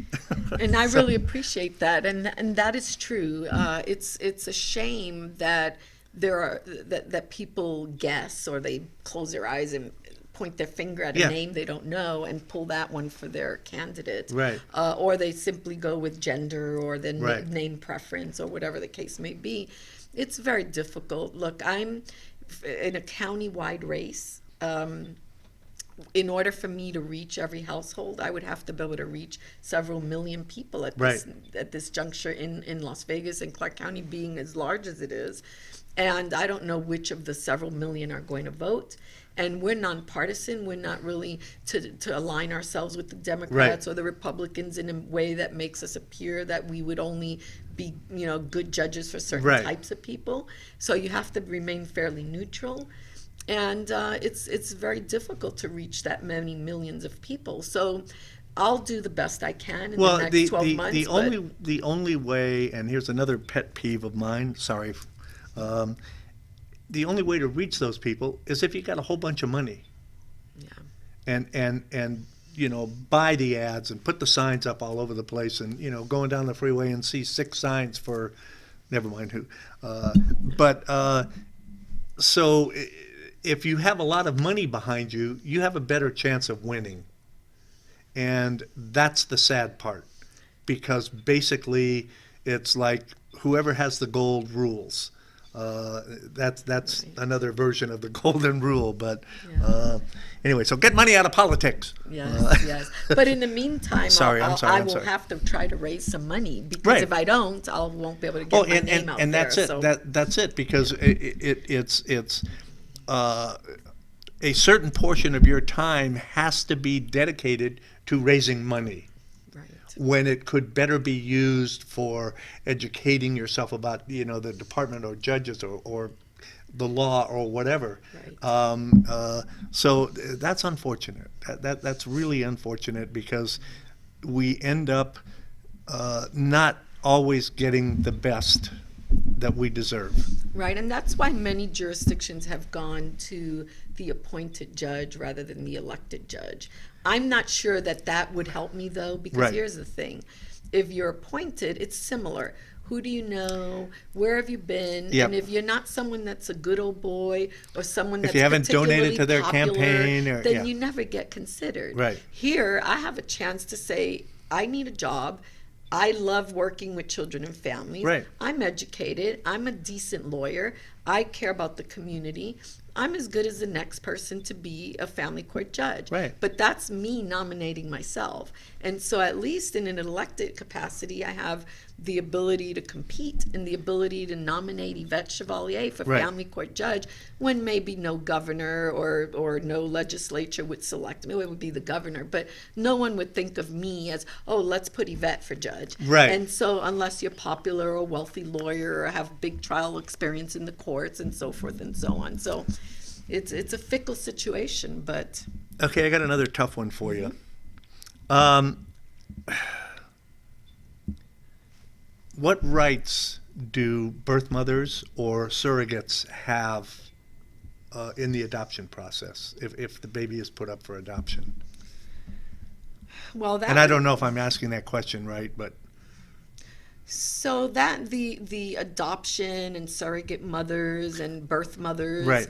And I So- really appreciate that, and that is true. It's a shame that that people guess, or they close their eyes and point their finger at a Yeah. name they don't know and pull that one for their candidate, Right. or they simply go with gender or the Right. name preference or whatever the case may be. It's very difficult. Look, I'm in a county-wide race. In order for me to reach every household, I would have to be able to reach several million people at Right. this juncture in Las Vegas, and Clark County being as large as it is. And I don't know which of the several million are going to vote. And we're nonpartisan. We're not really to align ourselves with the Democrats or the Republicans in a way that makes us appear that we would only be, good judges for certain Right. types of people. So you have to remain fairly neutral. And it's very difficult to reach that many millions of people. So I'll do the best I can in the next 12 months. The only way, and here's another pet peeve of mine. Sorry, the only way to reach those people is if you got a whole bunch of money. Yeah. And buy the ads and put the signs up all over the place, and going down the freeway and see 6 signs for, never mind who, so if you have a lot of money behind you, you have a better chance of winning. And that's the sad part, because basically it's like whoever has the gold rules. That's Right. another version of the golden rule. But Yeah. anyway, so get money out of politics. Yes. But in the meantime, Sorry, I I'm sorry. will have to try to raise some money, because Right. if I don't, I won't be able to get my name out and there. that's it. So. That's it, because it's a certain portion of your time has to be dedicated to raising money, Right. when it could better be used for educating yourself about the department or judges or the law or whatever. Right. So that's unfortunate. That's really unfortunate, because we end up not always getting the best that we deserve. Right, and that's why many jurisdictions have gone to the appointed judge rather than the elected judge. I'm not sure that would help me, though, because Right. here's the thing. If you're appointed, it's similar. Who do you know? Where have you been? Yep. And if you're not someone that's a good old boy, or someone that's you haven't donated particularly to their popular, campaign, or- then yeah. you never get considered. Right. Here, I have a chance to say, I need a job. I love working with children and families. Right. I'm educated. I'm a decent lawyer. I care about the community. I'm as good as the next person to be a family court judge. Right. But that's me nominating myself. And so at least in an elected capacity, I have the ability to compete and the ability to nominate Yvette Chevalier for Right. family court judge, when maybe no governor or no legislature would select me. It would be the governor, but no one would think of me as, oh, let's put Yvette for judge. Right. And so unless you're popular or a wealthy lawyer or have big trial experience in the courts and so forth and so on. So it's a fickle situation, but Okay, I got another tough one for you. What rights do birth mothers or surrogates have in the adoption process if the baby is put up for adoption? well, that And I don't know if I'm asking that question right, but So that the adoption and surrogate mothers and birth mothers, Right.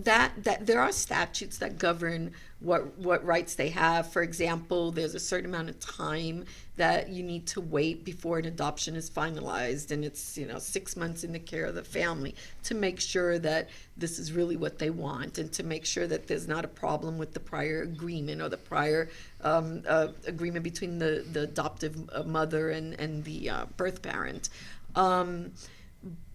that there are statutes that govern what rights they have. For example, there's a certain amount of time that you need to wait before an adoption is finalized, and it's 6 months in the care of the family to make sure that this is really what they want, and to make sure that there's not a problem with the prior agreement or the prior agreement between the adoptive mother and the birth parent.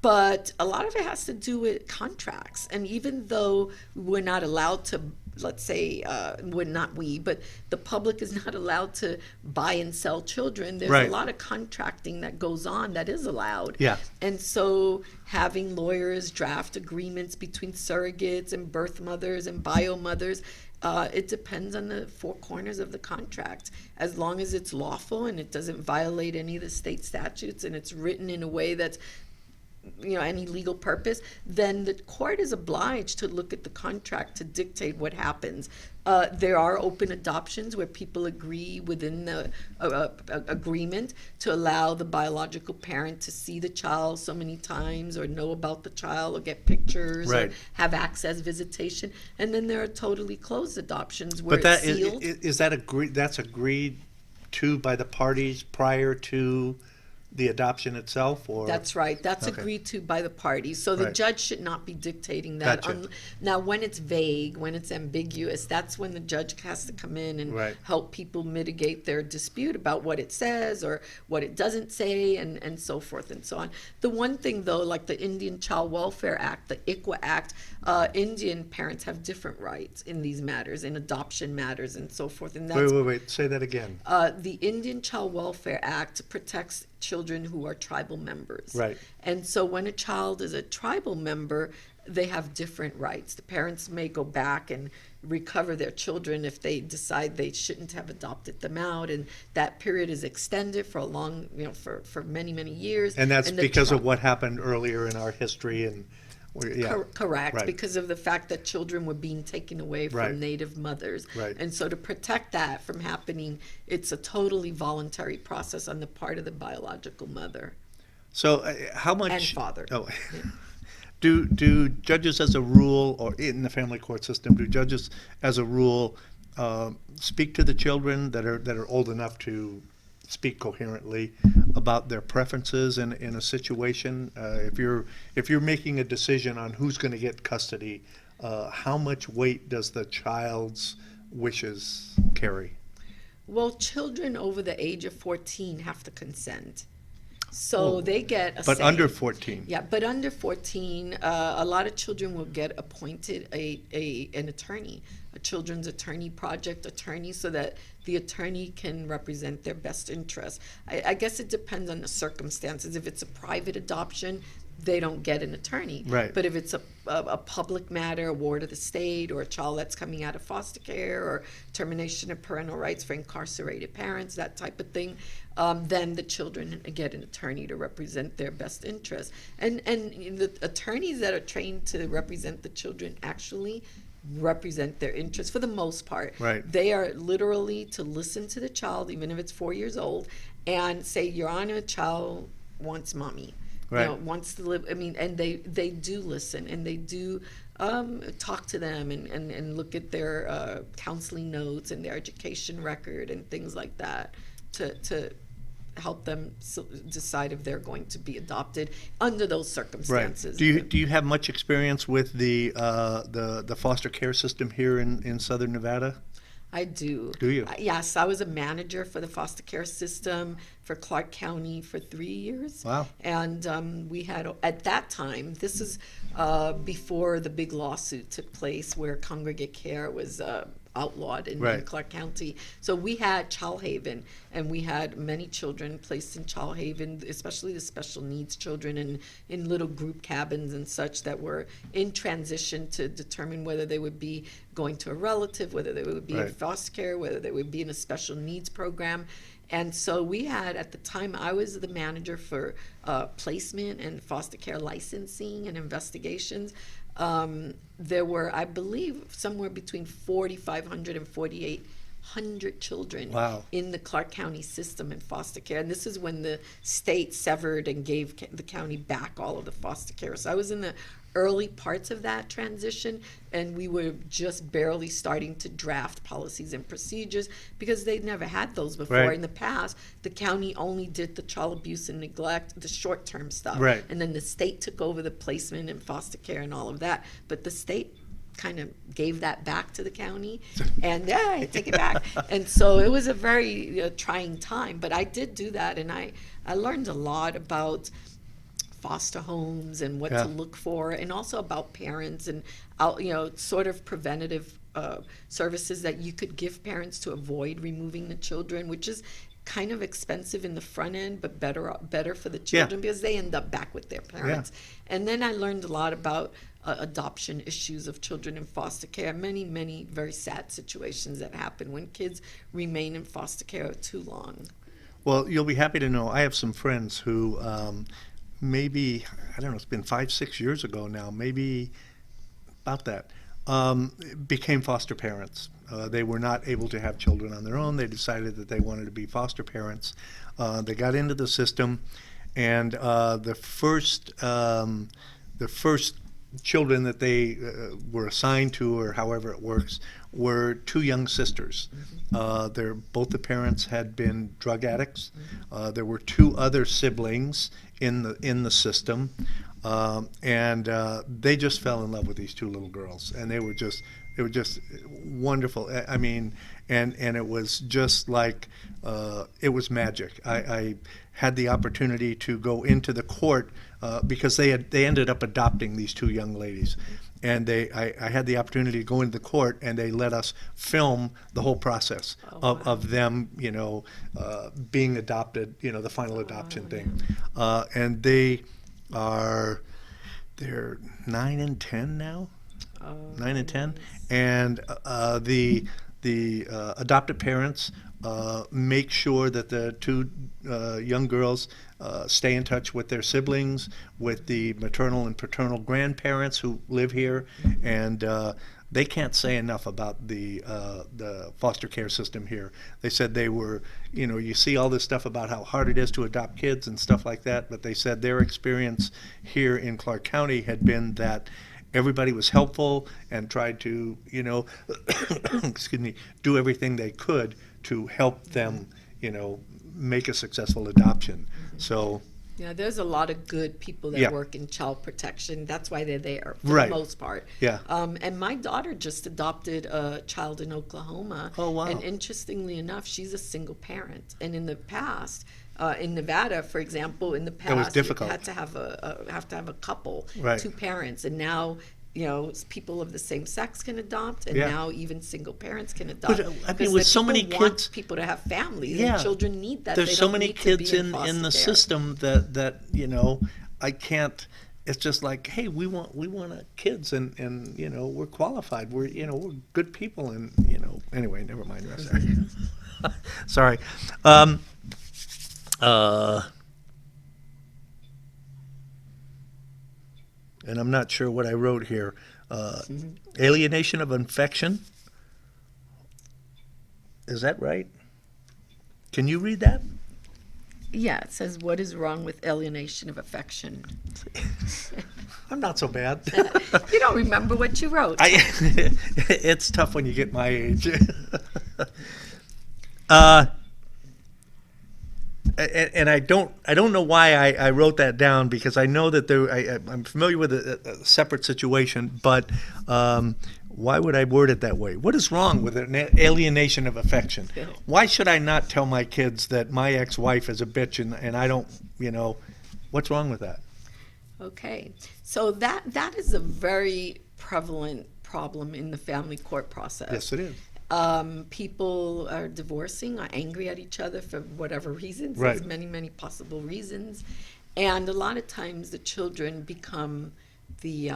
But a lot of it has to do with contracts. And even though we're not allowed to, let's say, but the public is not allowed to buy and sell children, there's Right. a lot of contracting that goes on that is allowed. Yeah. And so having lawyers draft agreements between surrogates and birth mothers and bio mothers, it depends on the four corners of the contract. As long as it's lawful and it doesn't violate any of the state statutes and it's written in a way that's any legal purpose, then the court is obliged to look at the contract to dictate what happens. There are open adoptions where people agree within the agreement to allow the biological parent to see the child so many times, or know about the child, or get pictures, Right. or have access visitation. And then there are totally closed adoptions where But that it's sealed. is that agreed? That's agreed to by the parties prior to the adoption itself, or That's right. That's Okay. agreed to by the parties. So the Right. judge should not be dictating that. Gotcha. Now, when it's vague, when it's ambiguous, that's when the judge has to come in and Right. help people mitigate their dispute about what it says or what it doesn't say, and so forth and so on. The one thing, though, like the Indian Child Welfare Act, the ICWA Act, Indian parents have different rights in these matters, in adoption matters, and so forth. And that's wait. Say that again. the Indian Child Welfare Act protects children who are tribal members. Right. And so when a child is a tribal member, they have different rights. The parents may go back and recover their children if they decide they shouldn't have adopted them out, and that period is extended for a long, for many, many years. And that's the because of what happened earlier in our history, and Correct, Right. because of the fact that children were being taken away from Right. Native mothers. Right. And so to protect that from happening, it's a totally voluntary process on the part of the biological mother. So how much And father. Oh, do judges, as a rule, or in the family court system, do judges, as a rule, speak to the children that are old enough to speak coherently about their preferences in a situation? If you're making a decision on who's going to get custody, how much weight does the child's wishes carry? Well, children over the age of 14 have to consent. So they get a But say. under 14? Yeah, but under 14, a lot of children will get appointed an attorney, a children's attorney project attorney, so that the attorney can represent their best interest. I guess it depends on the circumstances. If it's a private adoption, they don't get an attorney. Right. But if it's a public matter, a ward of the state, or a child that's coming out of foster care, or termination of parental rights for incarcerated parents, that type of thing, then the children get an attorney to represent their best interest. And the attorneys that are trained to represent the children actually represent their interests for the most part. Right. They are literally to listen to the child, even if it's 4 years old, and say, Your Honor, child wants mommy. Right. Wants to live. I mean, and they do listen, and they do talk to them, and look at their counseling notes and their education record and things like that to help them decide if they're going to be adopted under those circumstances. Do you have much experience with the foster care system here in Southern Nevada? I do. Do you? Yes, I was a manager for the foster care system for Clark County for 3 years. Wow. And we had, at that time, this is before the big lawsuit took place where congregate care was outlawed in Right. Clark County. So we had Child Haven, and we had many children placed in Child Haven, especially the special needs children, in little group cabins and such that were in transition to determine whether they would be going to a relative, whether they would be in Right. foster care, whether they would be in a special needs program. And so we had, at the time, I was the manager for placement and foster care licensing and investigations. There were, I believe, somewhere between 4,500 and 4,800 children Wow. in the Clark County system in foster care. And this is when the state severed and gave the county back all of the foster care. So I was in the early parts of that transition, and we were just barely starting to draft policies and procedures because they'd never had those before. Right. In the past, the county only did the child abuse and neglect, the short-term stuff. Right. And then the state took over the placement and foster care and all of that. But the state kind of gave that back to the county, and I take it back. And so it was a very trying time, but I did do that, and I learned a lot about foster homes and what Yeah. to look for, and also about parents and sort of preventative services that you could give parents to avoid removing the children, which is kind of expensive in the front end, but better for the children because they end up back with their parents. And then I learned a lot about adoption issues of children in foster care. Many, many very sad situations that happen when kids remain in foster care too long. Well, you'll be happy to know I have some friends who maybe, I don't know, it's been 5, 6 years ago now, maybe about that, became foster parents. They were not able to have children on their own. They decided that they wanted to be foster parents. They got into the system, and the first children that they were assigned to, or however it works, were two young sisters. Both the parents had been drug addicts. There were two other siblings in the system, and they just fell in love with these two little girls, and they were just wonderful. I mean, and it was just like it was magic. I had the opportunity to go into the court because they ended up adopting these two young ladies, and I had the opportunity to go into the court, and they let us film the whole process of them, being adopted, the final adoption thing, and they're 9 and 10 now. 9 and 10, and the adopted parents make sure that the two young girls stay in touch with their siblings, with the maternal and paternal grandparents who live here, and they can't say enough about the foster care system here. They said they were, you see all this stuff about how hard it is to adopt kids and stuff like that, but they said their experience here in Clark County had been that everybody was helpful and tried to, excuse me, do everything they could to help them, make a successful adoption. So, yeah, there's a lot of good people that Yeah. work in child protection. That's why they're there for Right. the most part. Yeah. And my daughter just adopted a child in Oklahoma. Oh, wow. And interestingly enough, she's a single parent. And in the past, in Nevada, for example, in the past, was difficult. you had to have a couple, Right. two parents, and now. People of the same sex can adopt, and Yeah. now even single parents can adopt. But, I mean, Because with the so many people want kids- people to have families, Yeah. and children need that. there's They so don't many need to be kids in foster the care. system that I can't. It's just like, hey, we want kids, and we're qualified. We're we're good people, and anyway, never mind. Sorry. And I'm not sure what I wrote here. Alienation of affection. Is that right? Can you read that? Yeah, it says, what is wrong with alienation of affection? I'm not so bad. You don't remember what you wrote. It's tough when you get my age. And I don't know why I wrote that down, because I know that I'm familiar with a separate situation, but why would I word it that way? What is wrong with an alienation of affection? Why should I not tell my kids that my ex-wife is a bitch and I don't, what's wrong with that? Okay, so that is a very prevalent problem in the family court process. Yes, it is. People are divorcing, are angry at each other for whatever reasons. Right. There's many, many possible reasons. And a lot of times the children become the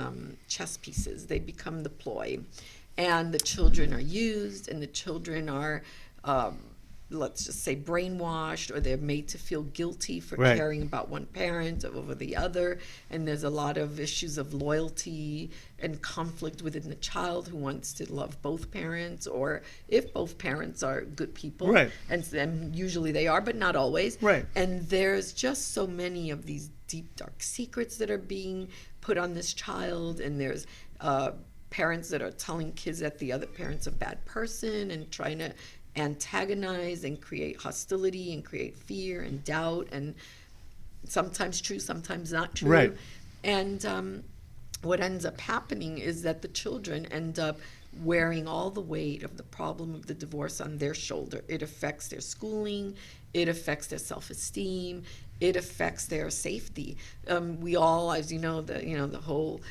chess pieces. They become the ploy. And the children are used, and the children are, let's just say, brainwashed, or they're made to feel guilty for Right. caring about one parent over the other. And there's a lot of issues of loyalty and conflict within the child who wants to love both parents, or if both parents are good people. Right. And usually they are, but not always. Right. And there's just so many of these deep, dark secrets that are being put on this child, and there's parents that are telling kids that the other parent's a bad person and trying to antagonize and create hostility and create fear and doubt, and sometimes true, sometimes not true. Right. And what ends up happening is that the children end up wearing all the weight of the problem of the divorce on their shoulder. It affects their schooling, it affects their self-esteem, it affects their safety. We all, as you know, the whole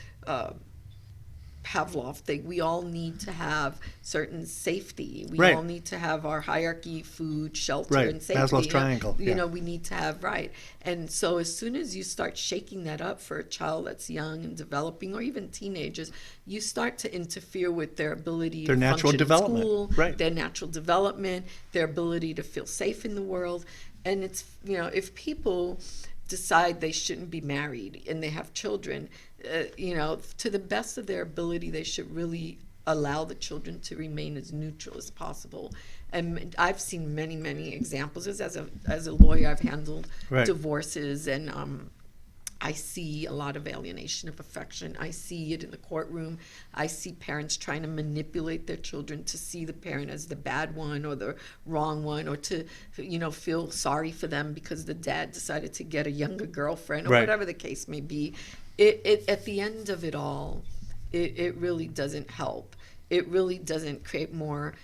Pavlov thing, we all need to have certain safety. We Right. all need to have our hierarchy, food, shelter, Right. and safety. Maslow's triangle, yeah. We need to have, right. And so as soon as you start shaking that up for a child that's young and developing, or even teenagers, you start to interfere with their ability Their to natural function development, in school, right. their natural development, their ability to feel safe in the world. And it's, if people decide they shouldn't be married and they have children, to the best of their ability, they should really allow the children to remain as neutral as possible. And I've seen many, many examples. As a lawyer, I've handled Right. divorces, and I see a lot of alienation of affection. I see it in the courtroom. I see parents trying to manipulate their children to see the parent as the bad one or the wrong one, or to, feel sorry for them because the dad decided to get a younger girlfriend, or Right. whatever the case may be. It at the end of it all, it really doesn't help. It really doesn't create more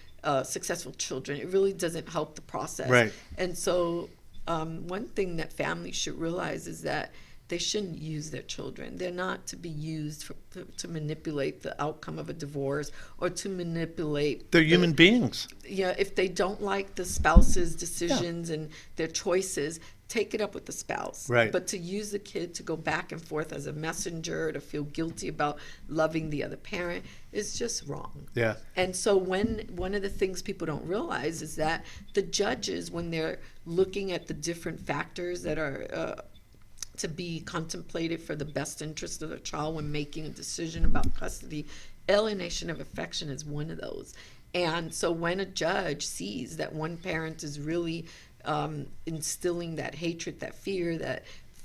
successful children. It really doesn't help the process. Right. And so one thing that families should realize is that they shouldn't use their children. They're not to be used to manipulate the outcome of a divorce, or to manipulate. They're human beings. If they don't like the spouse's decisions and their choices, take it up with the spouse. Right. But to use the kid to go back and forth as a messenger, to feel guilty about loving the other parent, is just wrong. Yeah. And so one of the things people don't realize is that the judges, when they're looking at the different factors that are to be contemplated for the best interest of the child when making a decision about custody, alienation of affection is one of those. And so when a judge sees that one parent is really instilling that hatred, that fear, that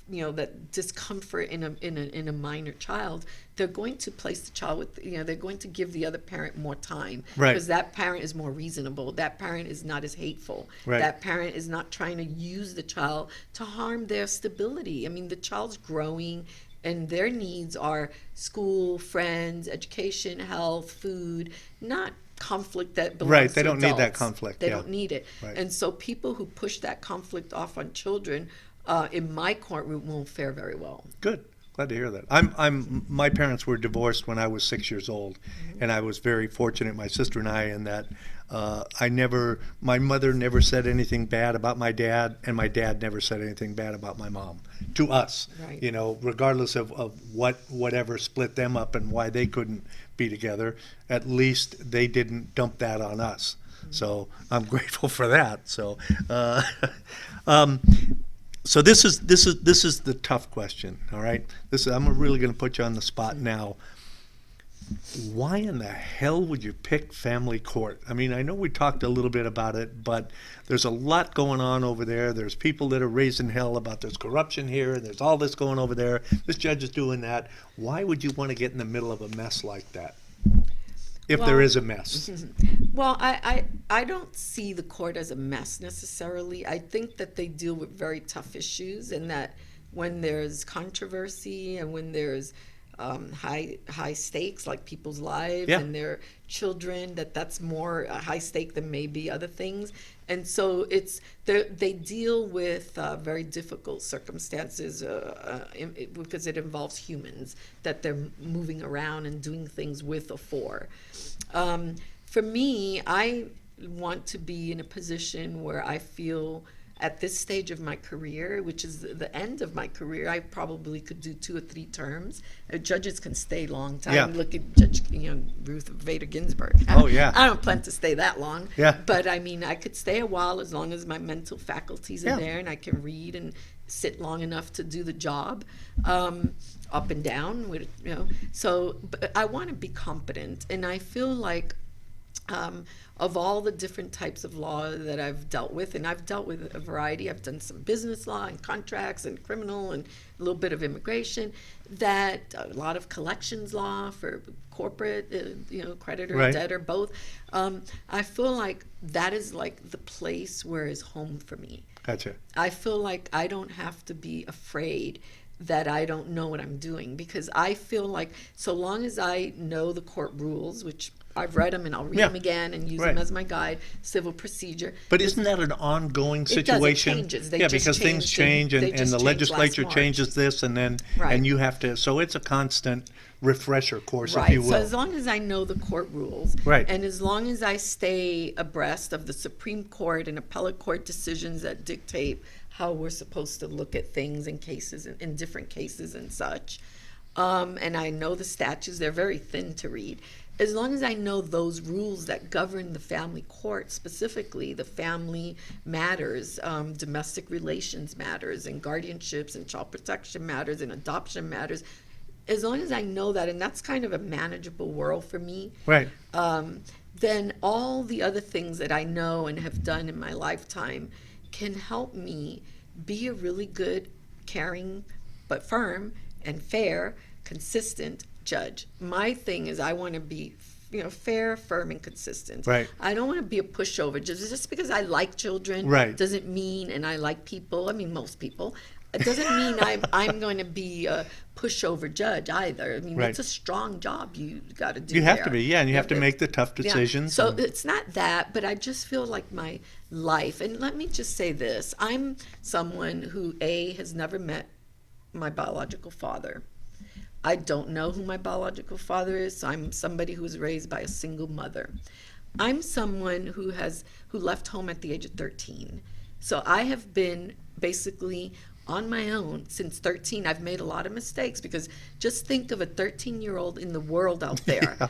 that discomfort in a minor child, they're going to place the child with, they're going to give the other parent more time. Right. Because that parent is more reasonable. That parent is not as hateful. Right. That parent is not trying to use the child to harm their stability. I mean, the child's growing, and their needs are school, friends, education, health, food, not conflict that belongs Right, to they don't need that adults. conflict, They yeah. don't need it. Right. And so people who push that conflict off on children in my courtroom won't fare very well. Good. Glad to hear that. My parents were divorced when I was 6 years old, and I was very fortunate, my sister and I, in that my mother never said anything bad about my dad, and my dad never said anything bad about my mom to us. Right. Regardless of whatever split them up and why they couldn't be together, at least they didn't dump that on us. So I'm grateful for that. So, so this is the tough question. All right, I'm really going to put you on the spot now. Why in the hell would you pick family court? I mean, I know we talked a little bit about it, but there's a lot going on over there. There's people that are raising hell about there's corruption here, and there's all this going over there. This judge is doing that. Why would you want to get in the middle of a mess like that? If there is a mess. Well, I don't see the court as a mess necessarily. I think that they deal with very tough issues, and that when there's controversy and when there's high stakes, like people's lives Yeah. and their children, that's more high stake than maybe other things. And so they deal with very difficult circumstances because it involves humans that they're moving around and doing things with or for. For me, I want to be in a position where I feel at this stage of my career, which is the end of my career, I probably could do 2 or 3 terms. Judges can stay a long time. Yeah. Look at Judge Ruth Bader Ginsburg. Oh, yeah. I don't plan to stay that long. Yeah. But I mean, I could stay a while as long as my mental faculties are Yeah. there and I can read and sit long enough to do the job, up and down. So, but I want to be competent, and I feel like. Of all the different types of law that I've dealt with, and I've dealt with a variety, I've done some business law and contracts and criminal and a little bit of immigration, that a lot of collections law for corporate, creditor, Right. debtor, both. I feel like that is like the place where is home for me. Gotcha. I feel like I don't have to be afraid that I don't know what I'm doing, because I feel like so long as I know the court rules, which I've read them and I'll read Yeah. them again and use Right. them as my guide, civil procedure. But isn't that an ongoing It does, it situation? changes. They Yeah, just because things changed change in- they and just the changed last legislature March. changes this and Right. you have to, so it's a constant refresher course, if Right. you So will. as long as I know the court rules, Right. and as long as I stay abreast of the Supreme Court and appellate court decisions that dictate how we're supposed to look at things in cases, in different cases and such, and I know the statutes, they're very thin to read, as long as I know those rules that govern the family court, specifically the family matters, domestic relations matters, and guardianships and child protection matters and adoption matters, as long as I know that, and that's kind of a manageable world for me, Right. then all the other things that I know and have done in my lifetime can help me be a really good, caring, but firm and fair, consistent judge. My thing is I want to be, fair, firm, and consistent. Right. I don't want to be a pushover. Just because I like children Right. doesn't mean, and I like people, I mean most people, it doesn't mean I'm going to be a pushover judge either. I mean, Right. it's a strong job you got to do. You have there. to be, yeah, and you have to make the tough Yeah. decisions. So and- it's not that, but I just feel like my life, and let me just say this, I'm someone who, has never met my biological father. I don't know who my biological father is, so I'm somebody who was raised by a single mother. I'm someone who left home at the age of 13. So I have been basically on my own since 13. I've made a lot of mistakes, because just think of a 13-year-old in the world out there. Yeah.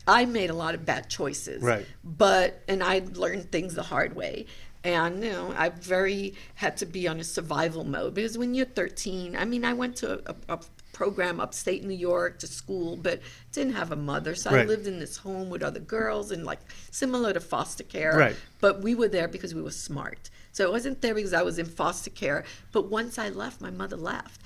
I made a lot of bad choices. Right. And I learned things the hard way. And, I had to be on a survival mode, because when you're 13, I mean, I went to a program upstate New York to school, but didn't have a mother. So I Right. lived in this home with other girls, and like similar to foster care. Right. But we were there because we were smart. So it wasn't there because I was in foster care. But once I left, my mother left.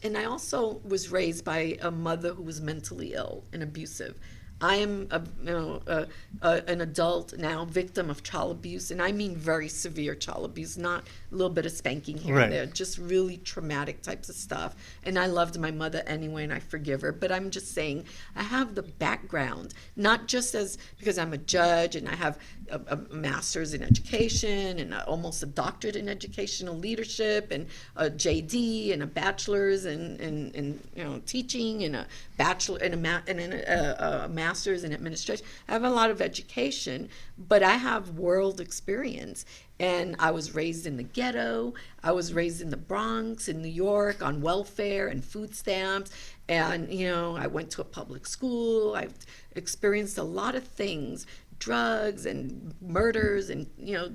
And I also was raised by a mother who was mentally ill and abusive. I am an adult now, victim of child abuse, and I mean very severe child abuse, not a little bit of spanking here Right. and there, just really traumatic types of stuff. And I loved my mother anyway, and I forgive her. But I'm just saying, I have the background, not just because I'm a judge and I have a master's in education and almost a doctorate in educational leadership, and a JD and a bachelor's in teaching, and a bachelor and a master's in administration. I have a lot of education, but I have world experience. And I was raised in the ghetto. I was raised in the Bronx in New York on welfare and food stamps. And, I went to a public school. I've experienced a lot of things, drugs and murders and,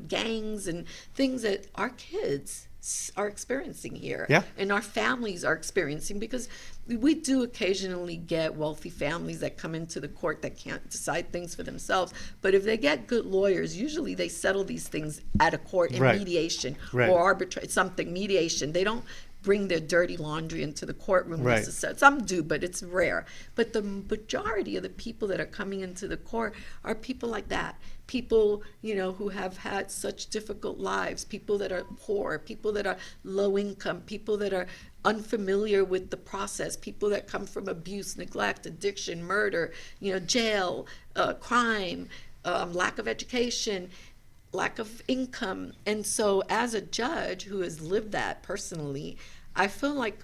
gangs and things that our kids are experiencing here. Yeah. And our families are experiencing, because we do occasionally get wealthy families that come into the court that can't decide things for themselves. But if they get good lawyers, usually they settle these things at a court in Right. mediation Right. or arbitrate something, mediation. They don't bring their dirty laundry into the courtroom Right. necessarily. Some do, but it's rare. But the majority of the people that are coming into the court are people like that. People, who have had such difficult lives, people that are poor, people that are low income, people that are unfamiliar with the process, people that come from abuse, neglect, addiction, murder, jail, crime, lack of education, lack of income. And so as a judge who has lived that personally, I feel like,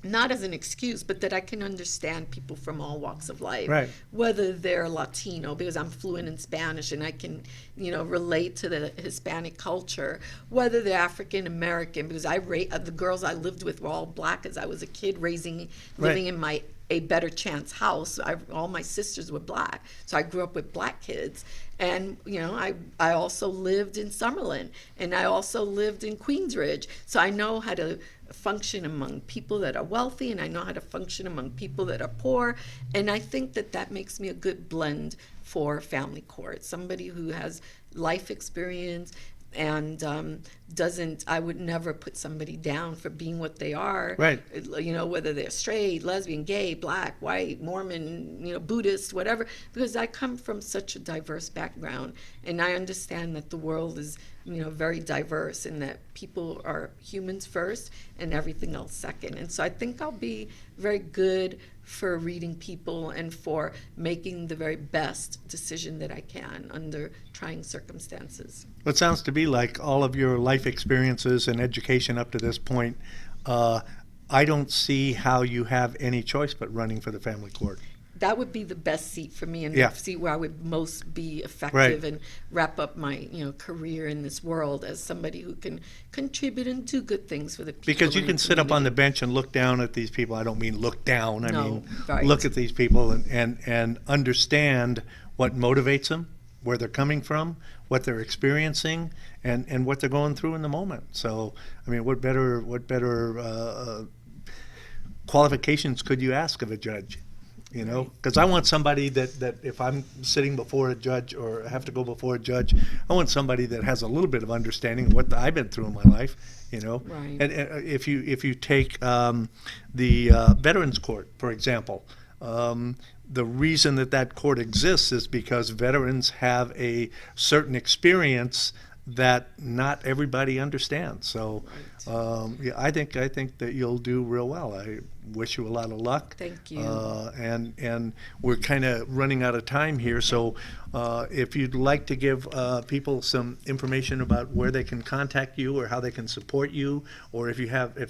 not as an excuse, but that I can understand people from all walks of life, Right. whether they're Latino, because I'm fluent in Spanish and I can, relate to the Hispanic culture, whether they're African American, because the girls I lived with were all black as I was a kid, living in a better chance house. All my sisters were black, so I grew up with black kids. And I also lived in Summerlin, and I also lived in Queensridge, so I know how to function among people that are wealthy, and I know how to function among people that are poor. And I think that makes me a good blend for family court, somebody who has life experience and I would never put somebody down for being what they are. Right. Whether they're straight, lesbian, gay, black, white, Mormon, Buddhist, whatever, because I come from such a diverse background, and I understand that the world is, very diverse, and that people are humans first and everything else second. And so I think I'll be very good for reading people and for making the very best decision that I can under trying circumstances. It sounds to be like all of your life experiences and education up to this point, I don't see how you have any choice but running for the family court. that would be the best seat for me, and Yeah. the seat where I would most be effective Right. and wrap up my career in this world as somebody who can contribute and do good things for the people. Because you in can sit up on the community. bench and look down at these people. I don't mean look down. I No, mean right. look at these people and understand what motivates them, where they're coming from, what they're experiencing, and what they're going through in the moment. So, I mean, what better qualifications could you ask of a judge? Because I want somebody that if I'm sitting before a judge or have to go before a judge, I want somebody that has a little bit of understanding of what I've been through in my life. Right. And if you take the Veterans Court, for example, the reason that court exists is because veterans have a certain experience that not everybody understands. So, yeah, I think that you'll do real well. I wish you a lot of luck. Thank you. And we're kind of running out of time here. So, if you'd like to give people some information about where they can contact you or how they can support you, or if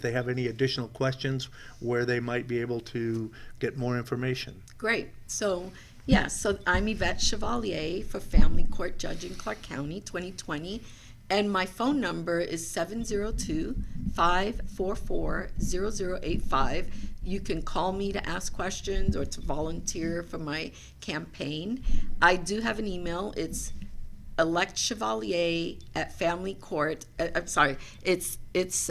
they have any additional questions, where they might be able to get more information. Great. So, so I'm Yvette Chevalier for Family Court Judge in Clark County, 2020. And my phone number is 702-544-0085. You can call me to ask questions or to volunteer for my campaign. I do have an email. It's electchevalier@familycourt. I'm sorry. It's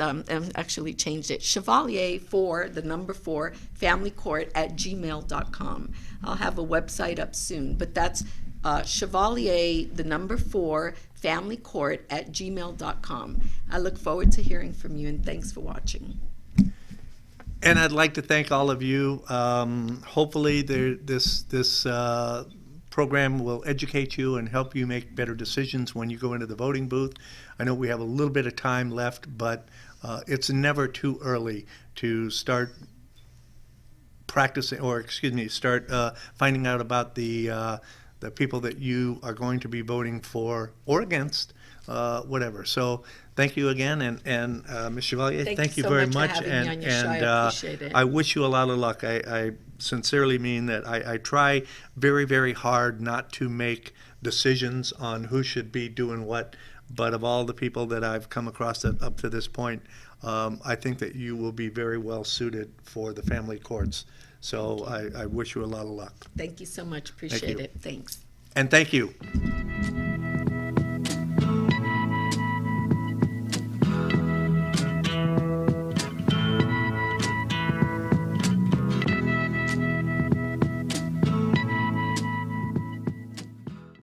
actually changed it. Chevalier for the number 4 familycourt@gmail.com. I'll have a website up soon, but that's Chevalier the number 4 familycourt@gmail.com. I look forward to hearing from you, and thanks for watching. And I'd like to thank all of you. Hopefully, this program will educate you and help you make better decisions when you go into the voting booth. I know we have a little bit of time left, but it's never too early to start practicing, or start finding out about the people that you are going to be voting for or against, whatever. So thank you again, and Ms. Chevalier, thank you so very much much. for having me on your show. I appreciate it. I wish you a lot of luck. I sincerely mean that. I try very, very hard not to make decisions on who should be doing what, but of all the people that I've come across up to this point, I think that you will be very well suited for the family courts. So I wish you a lot of luck. Thank you so much. Appreciate you. it. Thanks. And thank you.